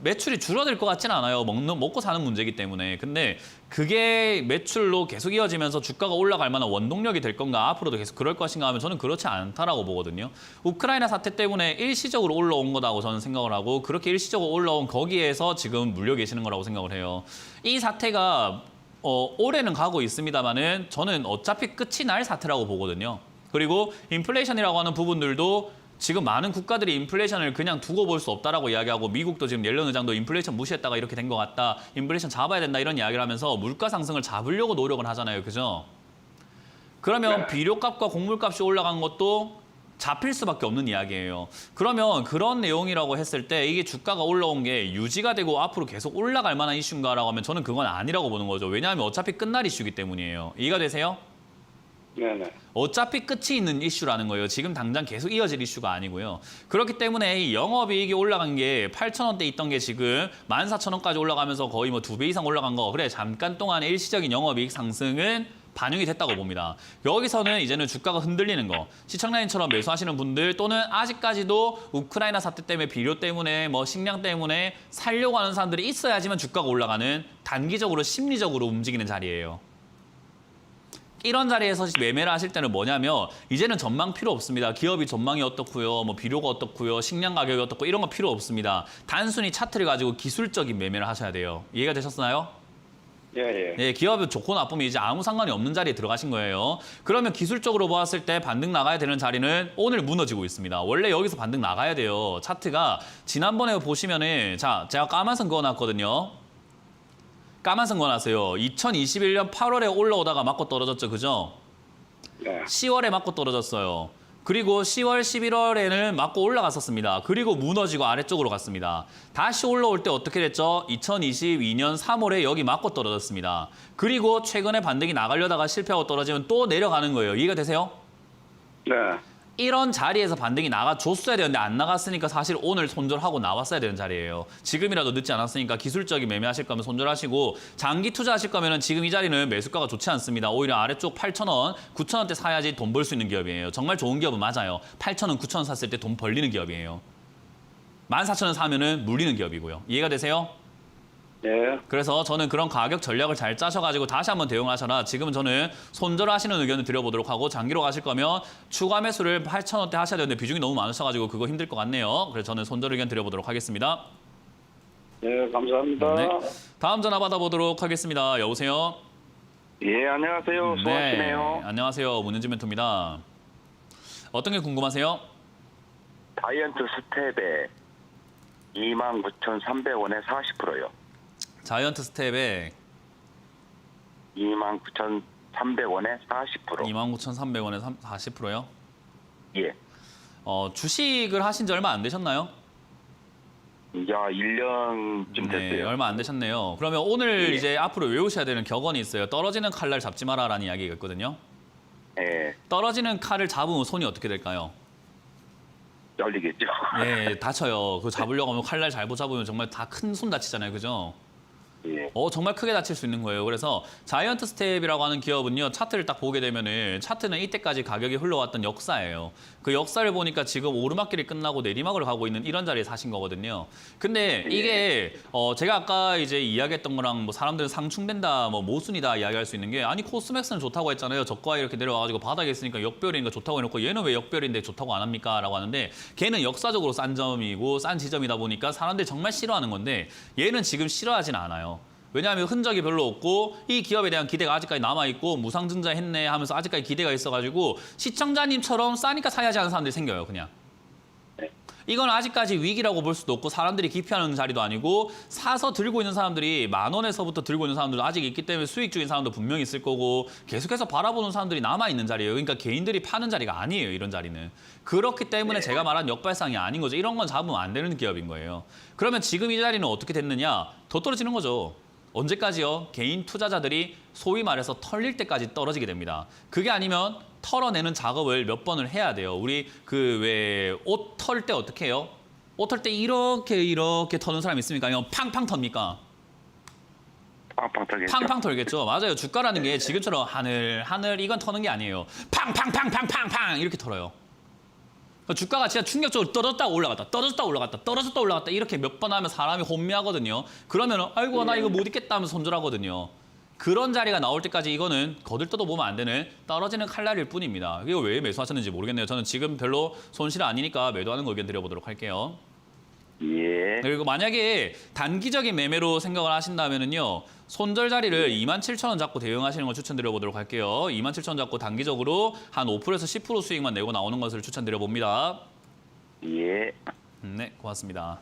[SPEAKER 1] 매출이 줄어들 것 같지는 않아요. 먹고 사는 문제이기 때문에. 근데 그게 매출로 계속 이어지면서 주가가 올라갈 만한 원동력이 될 건가, 앞으로도 계속 그럴 것인가 하면 저는 그렇지 않다라고 보거든요. 우크라이나 사태 때문에 일시적으로 올라온 거다고 저는 생각을 하고 그렇게 일시적으로 올라온 거기에서 지금 물려 계시는 거라고 생각을 해요. 이 사태가 올해는 가고 있습니다만은 저는 어차피 끝이 날 사태라고 보거든요. 그리고 인플레이션이라고 하는 부분들도 지금 많은 국가들이 인플레이션을 그냥 두고 볼 수 없다라고 이야기하고 미국도 지금 옐런 의장도 인플레이션 무시했다가 이렇게 된 것 같다. 인플레이션 잡아야 된다 이런 이야기를 하면서 물가 상승을 잡으려고 노력을 하잖아요. 그죠? 그러면 비료값과 곡물값이 올라간 것도 잡힐 수밖에 없는 이야기예요. 그러면 그런 내용이라고 했을 때 이게 주가가 올라온 게 유지가 되고 앞으로 계속 올라갈 만한 이슈인가라고 하면 저는 그건 아니라고 보는 거죠. 왜냐하면 어차피 끝날 이슈이기 때문이에요. 이해가 되세요?
[SPEAKER 3] 네네.
[SPEAKER 1] 어차피 끝이 있는 이슈라는 거예요. 지금 당장 계속 이어질 이슈가 아니고요. 그렇기 때문에 이 영업이익이 올라간 게 8,000원대 있던 게 지금 14,000원까지 올라가면서 거의 뭐 2배 이상 올라간 거. 그래, 잠깐 동안의 일시적인 영업이익 상승은 반영이 됐다고 봅니다. 여기서는 이제는 주가가 흔들리는 거. 시청자님처럼 매수하시는 분들 또는 아직까지도 우크라이나 사태 때문에 비료 때문에 뭐 식량 때문에 살려고 하는 사람들이 있어야지만 주가가 올라가는 단기적으로 심리적으로 움직이는 자리예요. 이런 자리에서 매매를 하실 때는 뭐냐면 이제는 전망 필요 없습니다. 기업이 전망이 어떻고요, 뭐 비료가 어떻고요, 식량 가격이 어떻고 이런 거 필요 없습니다. 단순히 차트를 가지고 기술적인 매매를 하셔야 돼요. 이해가 되셨나요?
[SPEAKER 3] 예.
[SPEAKER 1] 네, 기업이 좋고 나쁘면 이제 아무 상관이 없는 자리에 들어가신 거예요. 그러면 기술적으로 보았을 때 반등 나가야 되는 자리는 오늘 무너지고 있습니다. 원래 여기서 반등 나가야 돼요. 차트가 지난번에 보시면은 자, 제가 까만선 그어놨거든요. 까만선 그어놨어요. 2021년 8월에 올라오다가 맞고 떨어졌죠, 그죠?
[SPEAKER 3] 네.
[SPEAKER 1] 10월에 맞고 떨어졌어요. 그리고 10월, 11월에는 맞고 올라갔었습니다. 그리고 무너지고 아래쪽으로 갔습니다. 다시 올라올 때 어떻게 됐죠? 2022년 3월에 여기 맞고 떨어졌습니다. 그리고 최근에 반등이 나가려다가 실패하고 떨어지면 또 내려가는 거예요. 이해가 되세요?
[SPEAKER 3] 네.
[SPEAKER 1] 이런 자리에서 반등이 나가줬어야 되는데 안 나갔으니까 사실 오늘 손절하고 나왔어야 되는 자리예요. 지금이라도 늦지 않았으니까 기술적인 매매하실 거면 손절하시고 장기 투자하실 거면 지금 이 자리는 매수가가 좋지 않습니다. 오히려 아래쪽 8,000원, 9,000원대 사야지 돈 벌 수 있는 기업이에요. 정말 좋은 기업은 맞아요. 8,000원, 9,000원 샀을 때 돈 벌리는 기업이에요. 14,000원 사면은 물리는 기업이고요. 이해가 되세요?
[SPEAKER 3] 예.
[SPEAKER 1] 그래서 저는 그런 가격 전략을 잘 짜셔가지고 다시 한번 대응하셔라. 지금은 저는 손절하시는 의견을 드려보도록 하고 장기로 가실 거면 추가 매수를 8,000원대 하셔야 되는데 비중이 너무 많으셔가지고 그거 힘들 것 같네요. 그래서 저는 손절 의견 드려보도록 하겠습니다.
[SPEAKER 3] 예, 감사합니다.
[SPEAKER 1] 네. 다음 전화 받아보도록 하겠습니다. 여보세요?
[SPEAKER 6] 예, 안녕하세요. 수고하시네요.
[SPEAKER 1] 안녕하세요. 문현진 멘토입니다. 어떤 게 궁금하세요?
[SPEAKER 7] 다이언트 스텝에 29,300원에 40%요.
[SPEAKER 1] 자이언트 스텝에
[SPEAKER 7] 29,300원에 40%.
[SPEAKER 1] 29,300원에 40%요?
[SPEAKER 7] 예.
[SPEAKER 1] 주식을 하신 지 얼마 안 되셨나요?
[SPEAKER 7] 이제 1년쯤
[SPEAKER 1] 네,
[SPEAKER 7] 됐어요.
[SPEAKER 1] 얼마 안 되셨네요. 그러면 오늘
[SPEAKER 7] 예.
[SPEAKER 1] 이제 앞으로 외우셔야 되는 격언이 있어요. 떨어지는 칼날 잡지 마라라는 이야기가 있거든요.
[SPEAKER 7] 예.
[SPEAKER 1] 떨어지는 칼을 잡으면 손이 어떻게 될까요?
[SPEAKER 7] 열리겠죠.
[SPEAKER 1] 예, 다쳐요. 그거 잡으려고 하면 칼날 잘못 잡으면 정말 다 큰 손 다치잖아요. 그죠?
[SPEAKER 7] 예.
[SPEAKER 1] 정말 크게 다칠 수 있는 거예요. 그래서 자이언트 스텝이라고 하는 기업은요. 차트를 딱 보게 되면은 차트는 이때까지 가격이 흘러왔던 역사예요. 그 역사를 보니까 지금 오르막길이 끝나고 내리막으로 가고 있는 이런 자리에 사신 거거든요. 근데 이게 제가 아까 이제 이야기했던 거랑 뭐 사람들은 상충된다, 뭐 모순이다 이야기할 수 있는 게 아니 코스맥스는 좋다고 했잖아요. 저가 이렇게 내려와가지고 바닥에 있으니까 역별이니까 좋다고 해놓고 얘는 왜 역별인데 좋다고 안 합니까? 라고 하는데 걔는 역사적으로 싼 점이고 싼 지점이다 보니까 사람들이 정말 싫어하는 건데 얘는 지금 싫어하진 않아요. 왜냐하면 흔적이 별로 없고 이 기업에 대한 기대가 아직까지 남아있고 무상증자했네 하면서 아직까지 기대가 있어가지고 시청자님처럼 싸니까 사야지 하는 사람들이 생겨요. 그냥. 이건 아직까지 위기라고 볼 수도 없고 사람들이 기피하는 자리도 아니고 사서 들고 있는 사람들이 10,000원에서부터 들고 있는 사람들도 아직 있기 때문에 수익 중인 사람도 분명히 있을 거고 계속해서 바라보는 사람들이 남아있는 자리예요. 그러니까 개인들이 파는 자리가 아니에요. 이런 자리는. 그렇기 때문에 제가 말한 역발상이 아닌 거죠. 이런 건 잡으면 안 되는 기업인 거예요. 그러면 지금 이 자리는 어떻게 됐느냐? 더 떨어지는 거죠. 언제까지요? 개인 투자자들이 소위 말해서 털릴 때까지 떨어지게 됩니다. 그게 아니면 털어내는 작업을 몇 번을 해야 돼요. 우리 그 왜 옷 털 때 어떻게 해요? 옷 털 때 이렇게 터는 사람 있습니까? 아니면 팡팡 텁니까?
[SPEAKER 7] 팡팡 털겠죠.
[SPEAKER 1] 팡팡 털겠죠. 맞아요. 주가라는 게 지금처럼 하늘 이건 터는 게 아니에요. 팡팡팡팡팡팡 이렇게 털어요. 주가가 진짜 충격적으로 떨어졌다 올라갔다 떨어졌다 올라갔다 떨어졌다 올라갔다 이렇게 몇 번 하면 사람이 혼미하거든요. 그러면 아이고 나 이거 못 있겠다 하면서 손절하거든요. 그런 자리가 나올 때까지 이거는 거들떠도 보면 안 되는 떨어지는 칼날일 뿐입니다. 이거 왜 매수하셨는지 모르겠네요. 저는 지금 별로 손실 아니니까 매도하는 거 의견 드려보도록 할게요.
[SPEAKER 7] 예.
[SPEAKER 1] 그리고 만약에 단기적인 매매로 생각을 하신다면은요. 손절 자리를 27,000원 잡고 대응하시는 걸 추천드려보도록 할게요. 27,000원 잡고 단기적으로 한 5%에서 10% 수익만 내고 나오는 것을 추천드려봅니다.
[SPEAKER 7] 예.
[SPEAKER 1] 네, 고맙습니다.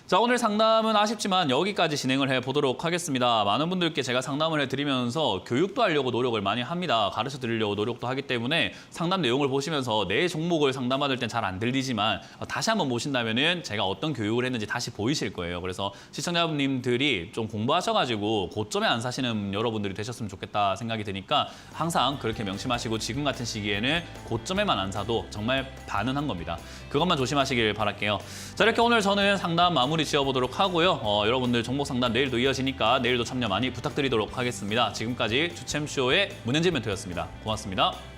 [SPEAKER 1] 자, 오늘 상담은 아쉽지만 여기까지 진행을 해보도록 하겠습니다. 많은 분들께 제가 상담을 해드리면서 교육도 하려고 노력을 많이 합니다. 가르쳐 드리려고 노력도 하기 때문에 상담 내용을 보시면서 내 종목을 상담받을 땐 잘 안 들리지만 다시 한번 보신다면은 제가 어떤 교육을 했는지 다시 보이실 거예요. 그래서 시청자님들이 좀 공부하셔가지고 고점에 안 사시는 여러분들이 되셨으면 좋겠다 생각이 드니까 항상 그렇게 명심하시고 지금 같은 시기에는 고점에만 안 사도 정말 반은 겁니다. 그것만 조심하시길 바랄게요. 자, 이렇게 오늘 저는 상담 마무리 지어보도록 하고요. 여러분들 종목 상담 내일도 이어지니까 내일도 참여 많이 부탁드리도록 하겠습니다. 지금까지 주챔쇼의 문현진 멘토였습니다. 고맙습니다.